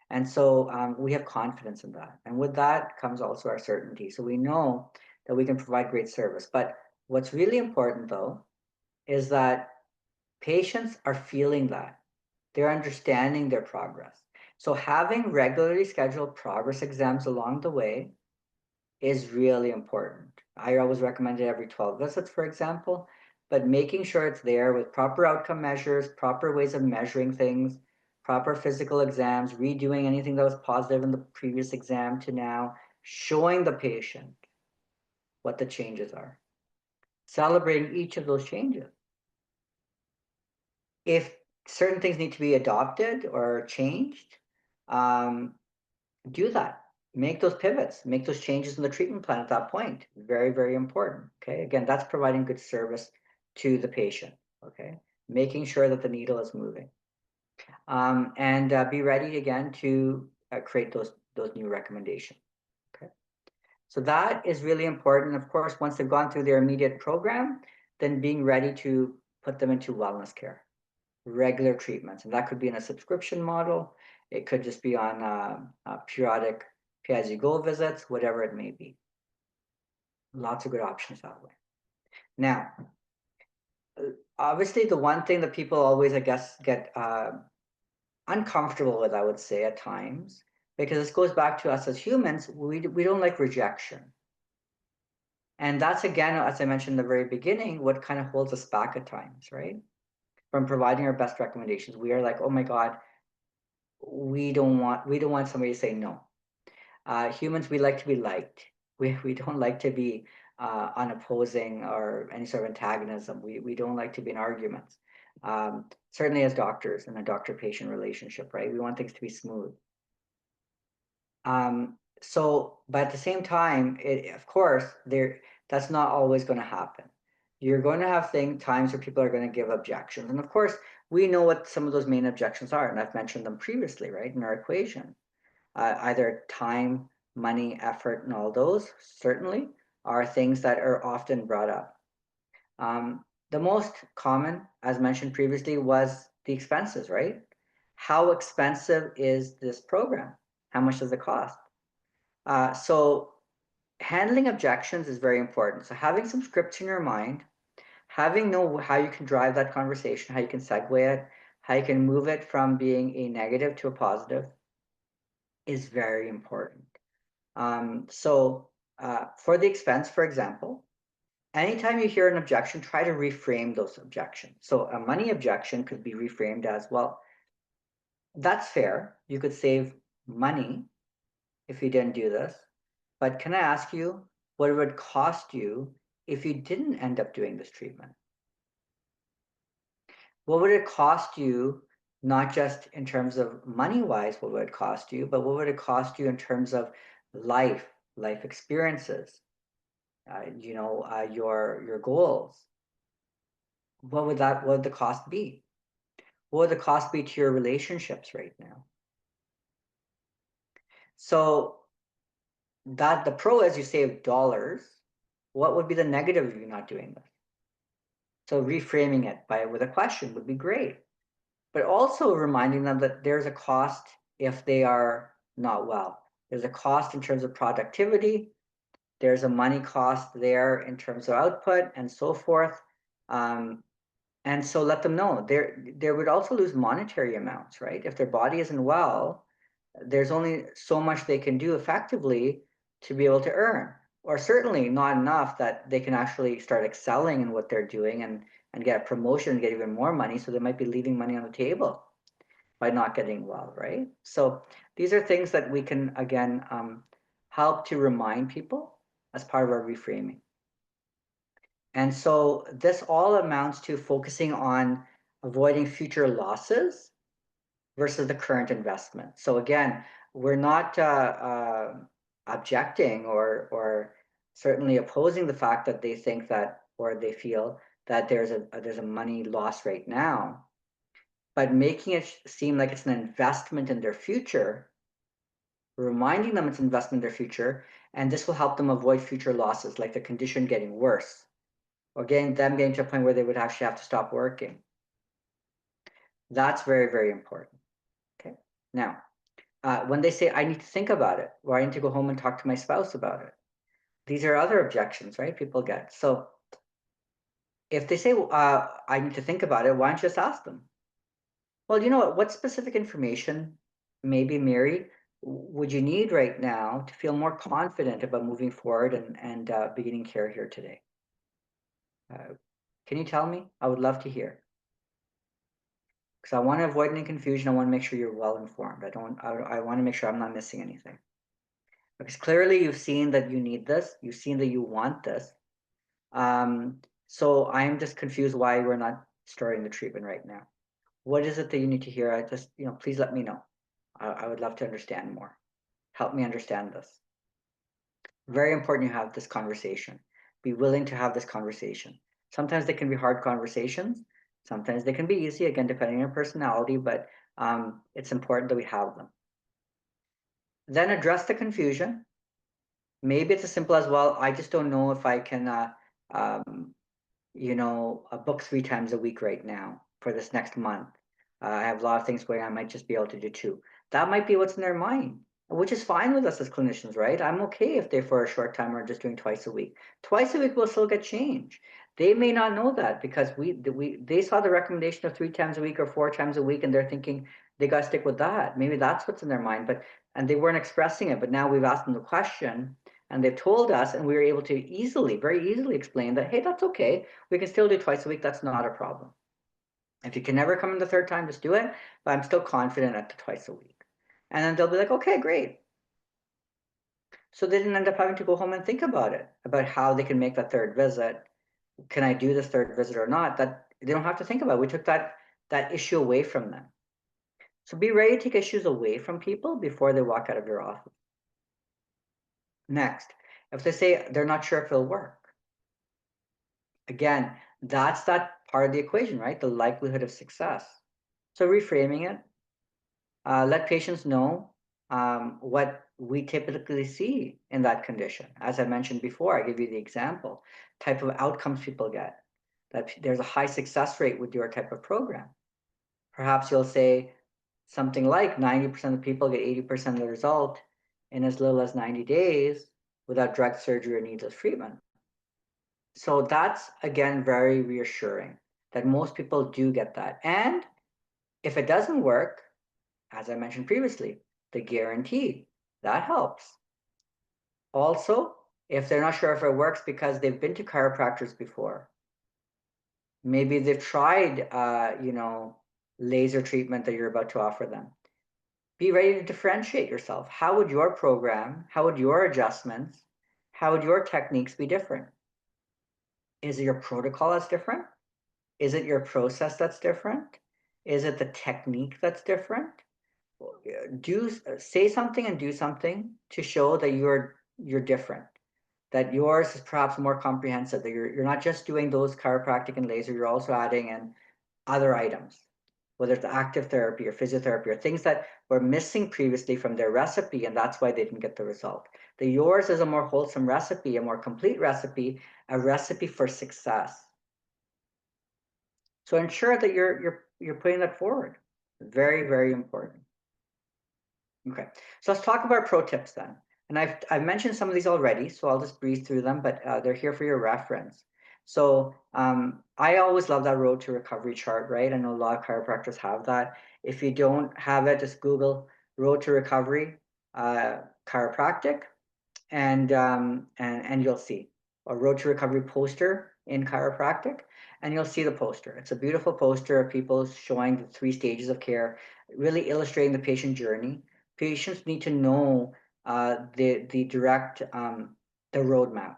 And so we have confidence in that. And with that comes also our certainty. So we know that we can provide great service. But what's really important, though, is that patients are feeling that. They're understanding their progress. So having regularly scheduled progress exams along the way is really important. I always recommend it every 12 visits, for example, but making sure it's there with proper outcome measures, proper ways of measuring things, proper physical exams, redoing anything that was positive in the previous exam to now, showing the patient what the changes are, celebrating each of those changes. If certain things need to be adopted or changed, um, do that. Make those pivots, make those changes in the treatment plan at that point. Very, very important. Okay. Again, that's providing good service to the patient. Okay. Making sure that the needle is moving. And be ready again to create those new recommendations. Okay. So that is really important. Of course, once they've gone through their immediate program, then being ready to put them into wellness care, regular treatments. And that could be in a subscription model. It could just be on periodic pay-as-you-go visits, whatever it may be. Lots of good options that way. Now, obviously, the one thing that people always, I guess, get uncomfortable with, I would say, at times, because this goes back to us as humans, we don't like rejection. And that's, again, as I mentioned in the very beginning, what kind of holds us back at times, right? From providing our best recommendations. We are like, oh my God, we don't want somebody to say no. Humans, we like to be liked. We don't like to be unopposing or any sort of antagonism. We don't like to be in arguments. Certainly as doctors in a doctor-patient relationship, right? We want things to be smooth. But at the same time, of course, that's not always going to happen. You're going to have times where people are going to give objections. And of course, we know what some of those main objections are, and I've mentioned them previously, right, in our equation. Either time, money, effort, and all those certainly are things that are often brought up. The most common, as mentioned previously, was the expenses, right? How expensive is this program? How much does it cost? So handling objections is very important. So having some scripts in your mind, know how you can drive that conversation, how you can segue it, how you can move it from being a negative to a positive is very important. For the expense, for example, anytime you hear an objection, try to reframe those objections. So a money objection could be reframed as, well, that's fair. You could save money if you didn't do this. But can I ask you what it would cost you if you didn't end up doing this treatment? What would it cost you, not just in terms of money wise, what would it cost you, but what would it cost you in terms of life experiences, your goals? What would the cost be? What would the cost be to your relationships right now? So that the pro is you save dollars. What would be the negative of you not doing this? So reframing it with a question would be great, but also reminding them that there's a cost if they are not well. There's a cost in terms of productivity. There's a money cost there in terms of output and so forth. And so let them know they would also lose monetary amounts, right? If their body isn't well, there's only so much they can do effectively to be able to earn, or certainly not enough that they can actually start excelling in what they're doing and get a promotion and get even more money. So they might be leaving money on the table by not getting well, right? So these are things that we can, again, help to remind people as part of our reframing. And so this all amounts to focusing on avoiding future losses versus the current investment. So again, we're not objecting or certainly opposing the fact that they think that or they feel that there's a money loss right now, but making it seem like it's an investment in their future, reminding them it's an investment in their future, and this will help them avoid future losses, like the condition getting worse or getting to a point where they would actually have to stop working. That's very, very important. Okay. Now, when they say, I need to think about it, or I need to go home and talk to my spouse about it, these are other objections, right? People get. So if they say, I need to think about it, why don't you just ask them? Well, you know what specific information, maybe Mary, would you need right now to feel more confident about moving forward and beginning care here today? Can you tell me? I would love to hear. Because I want to avoid any confusion. I want to make sure you're well informed. I want to make sure I'm not missing anything. Because clearly you've seen that you need this. You've seen that you want this. So I'm just confused why we're not starting the treatment right now. What is it that you need to hear? Please let me know. I would love to understand more. Help me understand this. Very important you have this conversation. Be willing to have this conversation. Sometimes they can be hard conversations. Sometimes they can be easy, again, depending on your personality, but it's important that we have them. Then address the confusion. Maybe it's as simple as, well, I just don't know if I can, um, book 3 times a week right now for this next month. I have a lot of things going on. I might just be able to do two. That might be what's in their mind, which is fine with us as clinicians, right? I'm okay if they, for a short time, are just doing twice a week. Twice a week will still get change. They may not know that because they saw the recommendation of 3 times a week or 4 times a week, and they're thinking they got to stick with that. Maybe that's what's in their mind, and they weren't expressing it. But now we've asked them the question, and they've told us, and we were able to very easily explain that, hey, that's okay. We can still do twice a week. That's not a problem. If you can never come in the third time, just do it. But I'm still confident at the twice a week. And then they'll be like, okay, great. So they didn't end up having to go home and think about it, about how they can make that third visit. Can I do this third visit or not? That they don't have to think about. We took that issue away from them. So be ready to take issues away from people before they walk out of your office. Next, if they say they're not sure if it'll work, again, that's that part of the equation, right? The likelihood of success. So reframing it, let patients know what we typically see in that condition. As I mentioned before, I give you the example, type of outcomes people get, that there's a high success rate with your type of program. Perhaps you'll say something like 90% of people get 80% of the result in as little as 90 days without drug surgery or needless treatment. So that's, again, very reassuring that most people do get that. And if it doesn't work, as I mentioned previously, the guarantee, that helps. Also, if they're not sure if it works because they've been to chiropractors before, maybe they've tried, laser treatment that you're about to offer them. Be ready to differentiate yourself. How would your program, how would your adjustments, how would your techniques be different? Is it your protocol that's different? Is it your process that's different? Is it the technique that's different? Say something and do something to show that you're different, that yours is perhaps more comprehensive, that you're not just doing those chiropractic and laser, you're also adding in other items, whether it's active therapy or physiotherapy or things that were missing previously from their recipe, and that's why they didn't get the result. That yours is a more wholesome recipe, a more complete recipe, a recipe for success. So ensure that you're putting that forward. Very, very important. Okay, so let's talk about pro tips then. And I've mentioned some of these already, so I'll just breeze through them, but they're here for your reference. So I always love that road to recovery chart, right? I know a lot of chiropractors have that. If you don't have it, just Google road to recovery chiropractic, and you'll see a road to recovery poster in chiropractic, and you'll see the poster. It's a beautiful poster of people showing the 3 stages of care, really illustrating the patient journey. Patients need to know the direct the roadmap.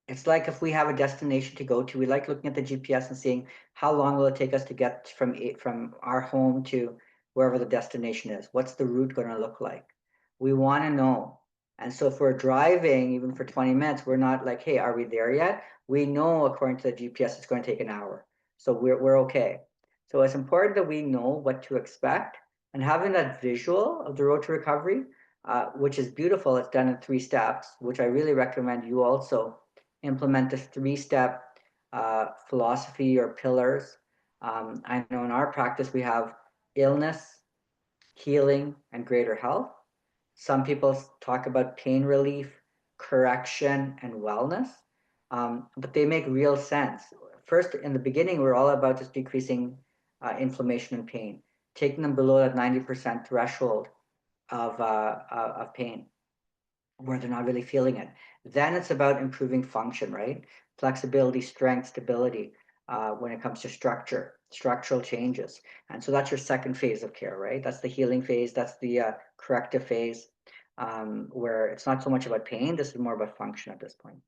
It's like if we have a destination to go to, we like looking at the GPS and seeing how long will it take us to get from our home to wherever the destination is. What's the route going to look like? We want to know. And so if we're driving even for 20 minutes, we're not like, hey, are we there yet? We know according to the GPS it's going to take an hour. So we're okay. So it's important that we know what to expect, and having that visual of the road to recovery, which is beautiful. It's done in 3 steps, which I really recommend you also implement the 3-step philosophy or pillars. I know in our practice we have illness, healing, and greater health. Some people talk about pain relief, correction, and wellness, but they make real sense. First, in the beginning, we're all about just decreasing inflammation and pain, taking them below that 90% threshold of pain, where they're not really feeling it. Then it's about improving function, right? Flexibility, strength, stability, when it comes to structural changes. And so that's your second phase of care, right? That's the healing phase. That's the corrective phase, where it's not so much about pain. This is more about function at this point.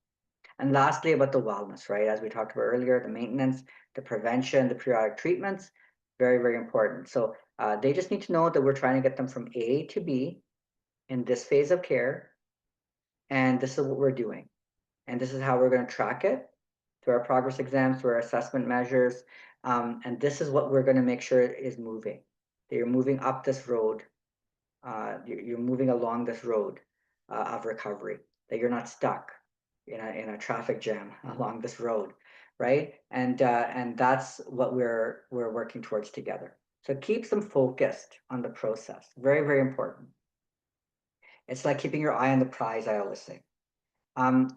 And lastly, about the wellness, right? As we talked about earlier, the maintenance, the prevention, the periodic treatments. Very, very important. So they just need to know that we're trying to get them from A to B in this phase of care, and this is what we're doing. And this is how we're going to track it through our progress exams, through our assessment measures. And this is what we're going to make sure is moving. That you're moving up this road, you're moving along this road of recovery, that you're not stuck in a traffic jam along this road, right? And that's what we're working towards together. So it keeps them focused on the process. Very, very important. It's like keeping your eye on the prize, I always say.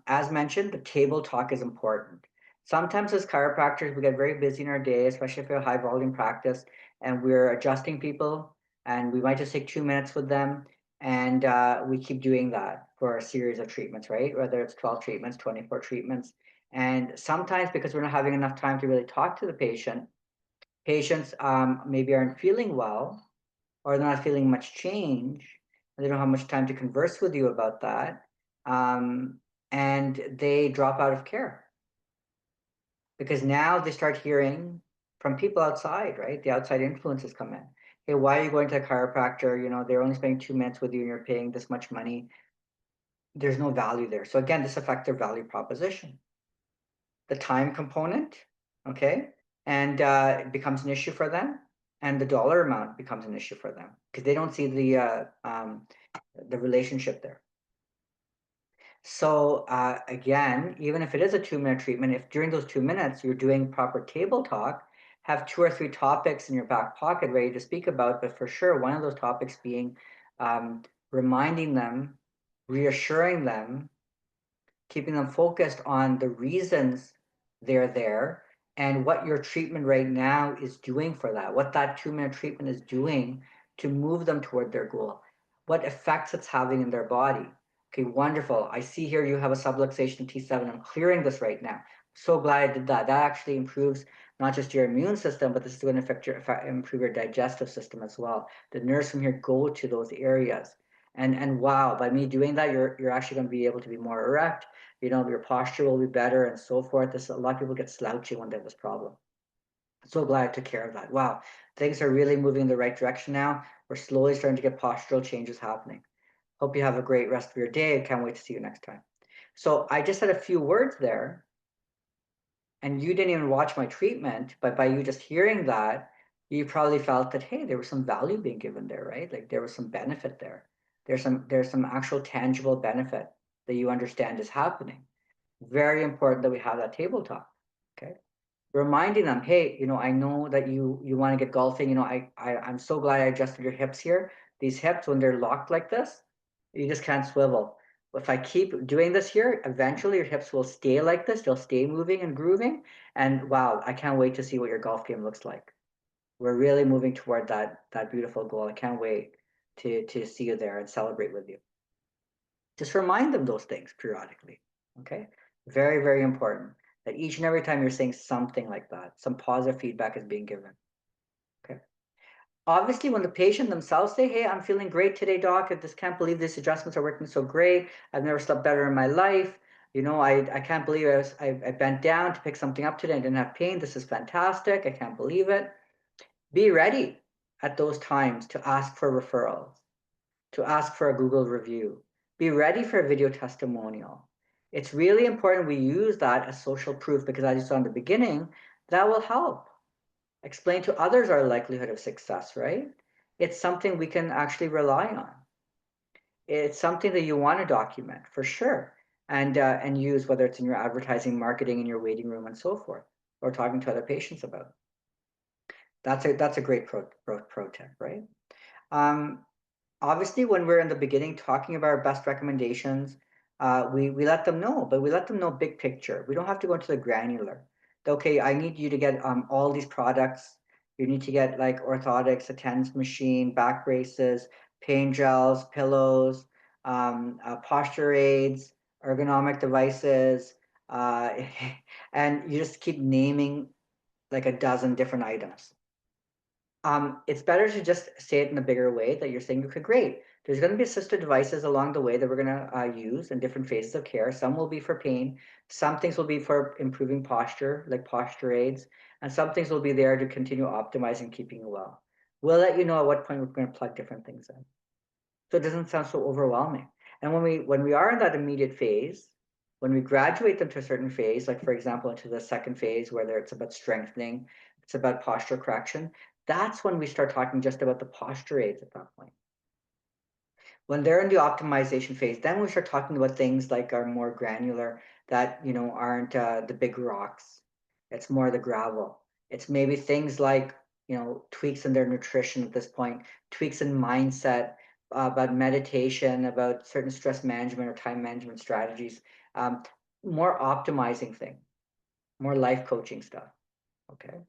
As mentioned, the table talk is important. Sometimes as chiropractors, we get very busy in our day, especially if we have high volume practice and we're adjusting people and we might just take 2 minutes with them. And we keep doing that for a series of treatments, right? Whether it's 12 treatments, 24 treatments. And sometimes because we're not having enough time to really talk to the patient, patients maybe aren't feeling well or they're not feeling much change, and they don't have much time to converse with you about that, um, and they drop out of care because now they start hearing from people outside, right? The outside influences come in. Hey, why are you going to a chiropractor? They're only spending 2 minutes with you and you're paying this much money. There's no value there. So again, this affects their value proposition. The time component, okay, and it becomes an issue for them, and the dollar amount becomes an issue for them because they don't see the relationship there. So again, even if it is a 2 minute treatment, if during those 2 minutes you're doing proper table talk, have two or three topics in your back pocket ready to speak about, but for sure, one of those topics being reminding them, reassuring them, keeping them focused on the reasons they're there and what your treatment right now is doing for that, what that 2 minute treatment is doing to move them toward their goal, what effects it's having in their body. Okay, wonderful. I see here you have a subluxation T7. I'm clearing this right now. So glad I did that. That actually improves not just your immune system, but this is going to improve your digestive system as well. The nerves from here go to those areas. And wow, by me doing that, you're actually going to be able to be more erect. Your posture will be better and so forth. A lot of people get slouchy when they have this problem. So glad I took care of that. Wow, things are really moving in the right direction now. We're slowly starting to get postural changes happening. Hope you have a great rest of your day. I can't wait to see you next time. So I just had a few words there, and you didn't even watch my treatment, but by you just hearing that, you probably felt that, hey, there was some value being given there, right? Like there was some benefit there. There's some actual tangible benefit that you understand is happening. Very important that we have that table talk. Okay. Reminding them, hey, I know that you want to get golfing. I'm so glad I adjusted your hips here. These hips, when they're locked like this, you just can't swivel. If I keep doing this here, eventually your hips will stay like this. They'll stay moving and grooving. And wow, I can't wait to see what your golf game looks like. We're really moving toward that beautiful goal. I can't wait to see you there and celebrate with you. Just remind them those things periodically. Okay. Very, very important that each and every time you're saying something like that, some positive feedback is being given. Okay. Obviously, when the patient themselves say, hey, I'm feeling great today, doc, I just can't believe these adjustments are working so great. I've never slept better in my life. I can't believe I bent down to pick something up today. I didn't have pain. This is fantastic. I can't believe it. Be ready at those times to ask for referrals, to ask for a Google review. Be ready for a video testimonial. It's really important we use that as social proof because, as you saw in the beginning, that will help explain to others our likelihood of success, right? It's something we can actually rely on. It's something that you want to document for sure and use, whether it's in your advertising, marketing, in your waiting room, and so forth, or talking to other patients about. That's a great pro tip, right? Um, Obviously, when we're in the beginning talking about our best recommendations, we let them know, but we let them know big picture. We don't have to go into the granular. Okay, I need you to get all these products. You need to get like orthotics, a TENS machine, back braces, pain gels, pillows, posture aids, ergonomic devices, uh, and you just keep naming like a dozen different items. It's better to just say it in a bigger way that you're saying, okay, great. There's going to be assisted devices along the way that we're going to use in different phases of care. Some will be for pain, some things will be for improving posture, like posture aids, and some things will be there to continue optimizing keeping you well. We'll let you know at what point we're going to plug different things in. So it doesn't sound so overwhelming. And when we are in that immediate phase, when we graduate them to a certain phase, like for example into the second phase, whether it's about strengthening, it's about posture correction, that's when we start talking just about the posture aids at that point. When they're in the optimization phase, then we start talking about things like are more granular that aren't the big rocks. It's more the gravel. It's maybe things like tweaks in their nutrition at this point, tweaks in mindset, about meditation, about certain stress management or time management strategies, um, more optimizing thing, more life coaching stuff. Okay,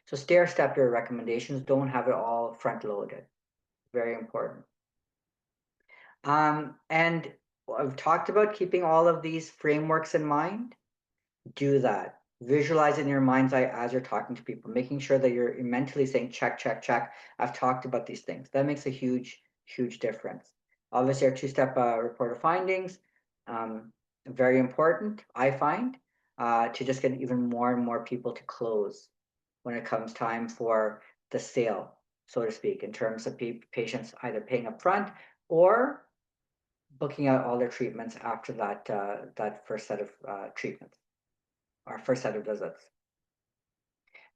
so stair step your recommendations. Don't have it all front loaded. Very important. And I've talked about keeping all of these frameworks in mind. Do that. Visualize it in your mind's eye as you're talking to people, making sure that you're mentally saying, check, check, check. I've talked about these things. That makes a huge, huge difference. Obviously, our two-step report of findings, very important, I find, to just get even more and more people to close when it comes time for the sale, so to speak, in terms of patients either paying up front or booking out all their treatments after that first set of treatments or first set of visits.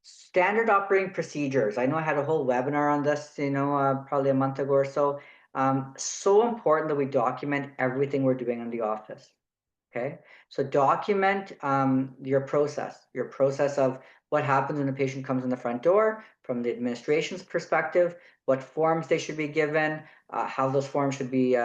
Standard operating procedures. I know I had a whole webinar on this, probably a month ago or so. So important that we document everything we're doing in the office. Okay, so document your process of what happens when a patient comes in the front door from the administration's perspective, what forms they should be given, how those forms should be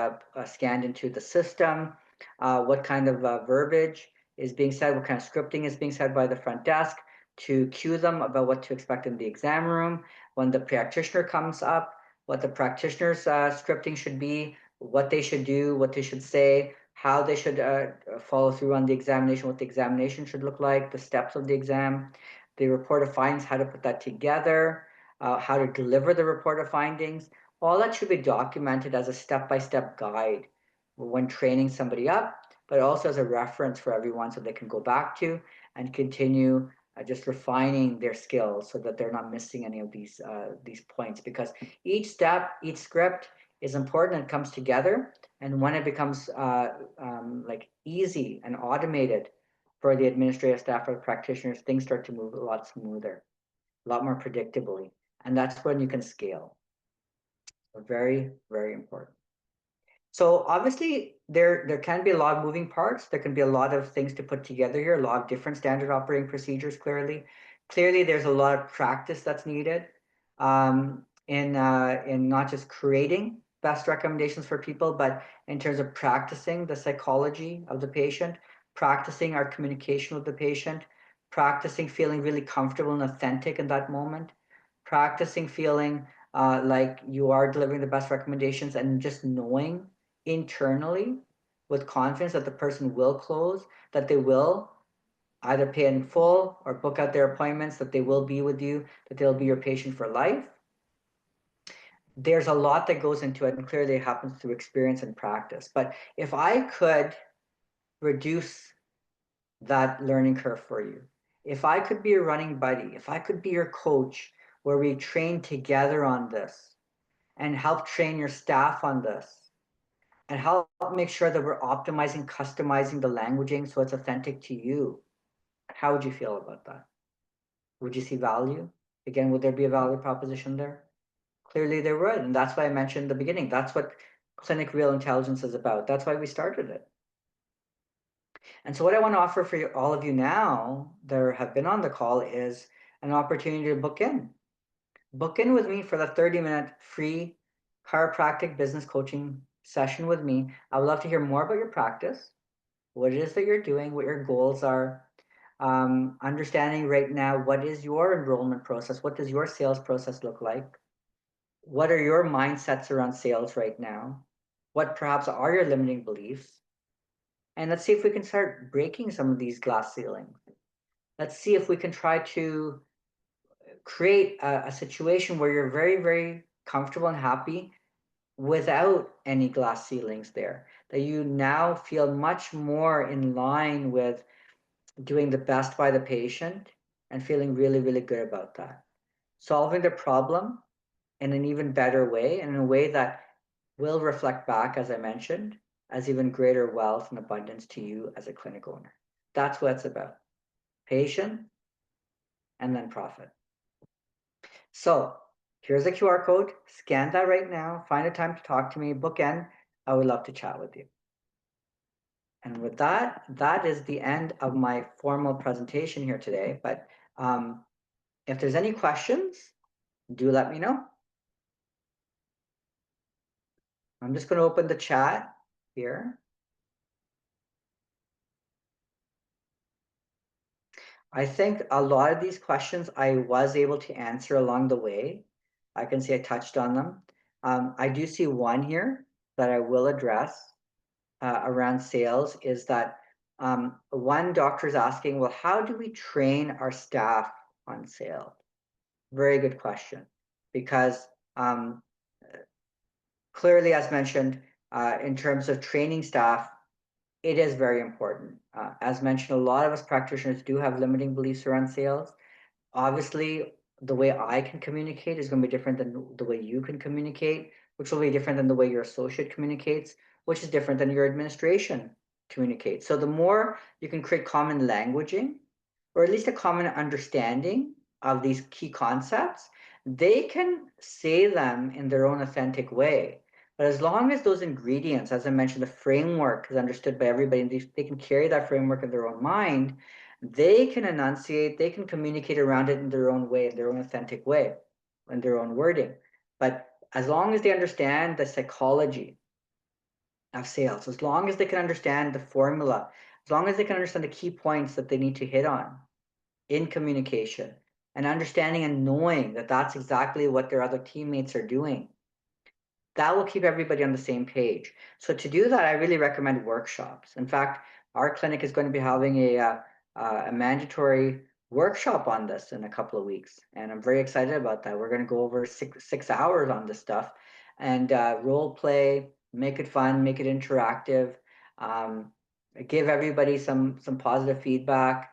scanned into the system, what kind of verbiage is being said, what kind of scripting is being said by the front desk to cue them about what to expect in the exam room. When the practitioner comes up, what the practitioner's scripting should be, what they should do, what they should say, how they should follow through on the examination, what the examination should look like, the steps of the exam, the report of findings, how to put that together, how to deliver the report of findings. All that should be documented as a step-by-step guide when training somebody up, but also as a reference for everyone so they can go back to and continue just refining their skills so that they're not missing any of these points, because each step, each script is important and comes together. And when it becomes like easy and automated for the administrative staff or the practitioners, things start to move a lot smoother, a lot more predictably. And that's when you can scale. So very, very important. So obviously there can be a lot of moving parts. There can be a lot of things to put together here, a lot of different standard operating procedures, clearly. Clearly, there's a lot of practice that's needed in not just creating best recommendations for people, but in terms of practicing the psychology of the patient, practicing our communication with the patient, practicing feeling really comfortable and authentic in that moment, practicing feeling like you are delivering the best recommendations, and just knowing internally with confidence that the person will close, that they will either pay in full or book out their appointments, that they will be with you, that they'll be your patient for life. There's a lot that goes into it, and clearly it happens through experience and practice. But if I could reduce that learning curve for you, if I could be your running buddy, if I could be your coach where we train together on this and help train your staff on this and help make sure that we're optimizing, customizing the languaging so it's authentic to you, how would you feel about that? Would you see value? Again, would there be a value proposition there? Clearly there would. And that's why I mentioned in the beginning, that's what Clinic Real Intelligence is about. That's why we started it. And so what I want to offer for all of you now that have been on the call is an opportunity to book in. Book in with me for the 30-minute free chiropractic business coaching session with me. I would love to hear more about your practice, what it is that you're doing, what your goals are, understanding right now what is your enrollment process, what does your sales process look like, what are your mindsets around sales right now, what perhaps are your limiting beliefs, and let's see if we can start breaking some of these glass ceilings. Let's see if we can try to create a situation where you're very, very comfortable and happy without any glass ceilings there, that you now feel much more in line with doing the best by the patient and feeling really, really good about that. Solving the problem in an even better way and in a way that will reflect back, as I mentioned, as even greater wealth and abundance to you as a clinic owner. That's what it's about. Patient and then profit. So here's a QR code. Scan that right now. Find a time to talk to me. Book in. I would love to chat with you. And with that, that is the end of my formal presentation here today. But if there's any questions, do let me know. I'm just going to open the chat here. I think a lot of these questions I was able to answer along the way. I can see I touched on them. I do see one here that I will address around sales is that one doctor is asking, well, how do we train our staff on sales? Very good question, because clearly, as mentioned, in terms of training staff, it is very important. As mentioned, a lot of us practitioners do have limiting beliefs around sales. Obviously, the way I can communicate is going to be different than the way you can communicate, which will be different than the way your associate communicates, which is different than your administration communicates. So the more you can create common languaging, or at least a common understanding of these key concepts, they can say them in their own authentic way. But as long as those ingredients, as I mentioned, the framework is understood by everybody, and they can carry that framework in their own mind, they can enunciate, they can communicate around it in their own way, in their own authentic way, in their own wording. But as long as they understand the psychology of sales, as long as they can understand the formula, as long as they can understand the key points that they need to hit on in communication, and understanding and knowing that that's exactly what their other teammates are doing, that will keep everybody on the same page. So to do that, I really recommend workshops. In fact, our clinic is going to be having a mandatory workshop on this in a couple of weeks, and I'm very excited about that. We're going to go over six hours on this stuff, and role play, make it fun, make it interactive, um, give everybody some positive feedback,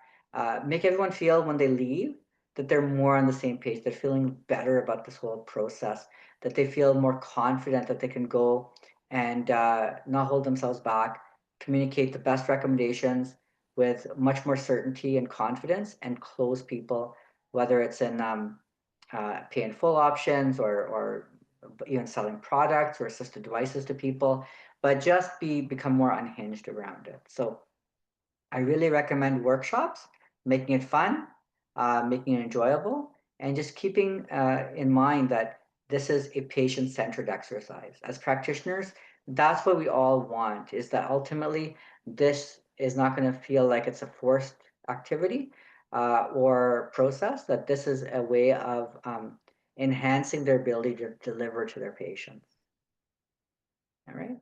make everyone feel when they leave that they're more on the same page. They're feeling better about this whole process, that they feel more confident that they can go and not hold themselves back, communicate the best recommendations with much more certainty and confidence, and close people, whether it's in pay in full options or even selling products or assisted devices to people, but just become more unhinged around it. So I really recommend workshops, making it fun, making it enjoyable, and just keeping in mind that this is a patient-centered exercise. As practitioners, that's what we all want, is that ultimately this is not going to feel like it's a forced activity or process, that this is a way of enhancing their ability to deliver to their patients. All right.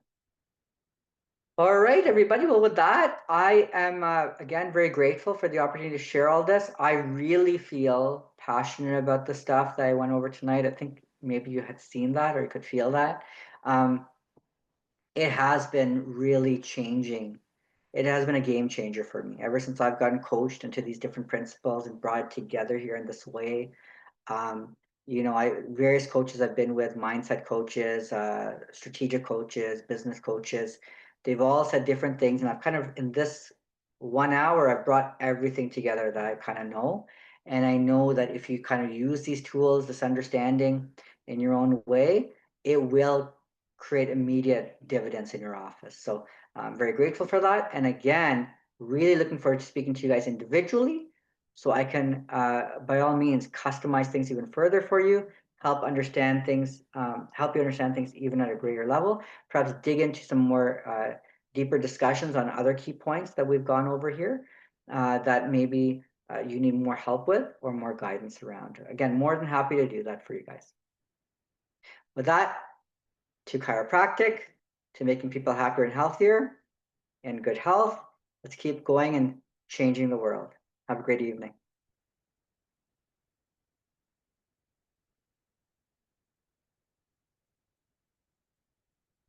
All right, everybody. Well, with that, I am again very grateful for the opportunity to share all this. I really feel passionate about the stuff that I went over tonight. I think maybe you had seen that or you could feel that. Um, it has been really changing. It has been a game changer for me ever since I've gotten coached into these different principles and brought together here in this way. um, various coaches I've been with, mindset coaches, strategic coaches, business coaches, they've all said different things, and I've kind of in this 1 hour I've brought everything together that I kind of know. And I know that if you kind of use these tools, this understanding in your own way, it will create immediate dividends in your office. So I'm very grateful for that, and again, really looking forward to speaking to you guys individually, so I can, by all means, customize things even further for you, help understand things, help you understand things even at a greater level, perhaps dig into some more deeper discussions on other key points that we've gone over here that maybe you need more help with or more guidance around. Again, more than happy to do that for you guys. With that, to chiropractic, to making people happier and healthier, in good health, let's keep going and changing the world. Have a great evening.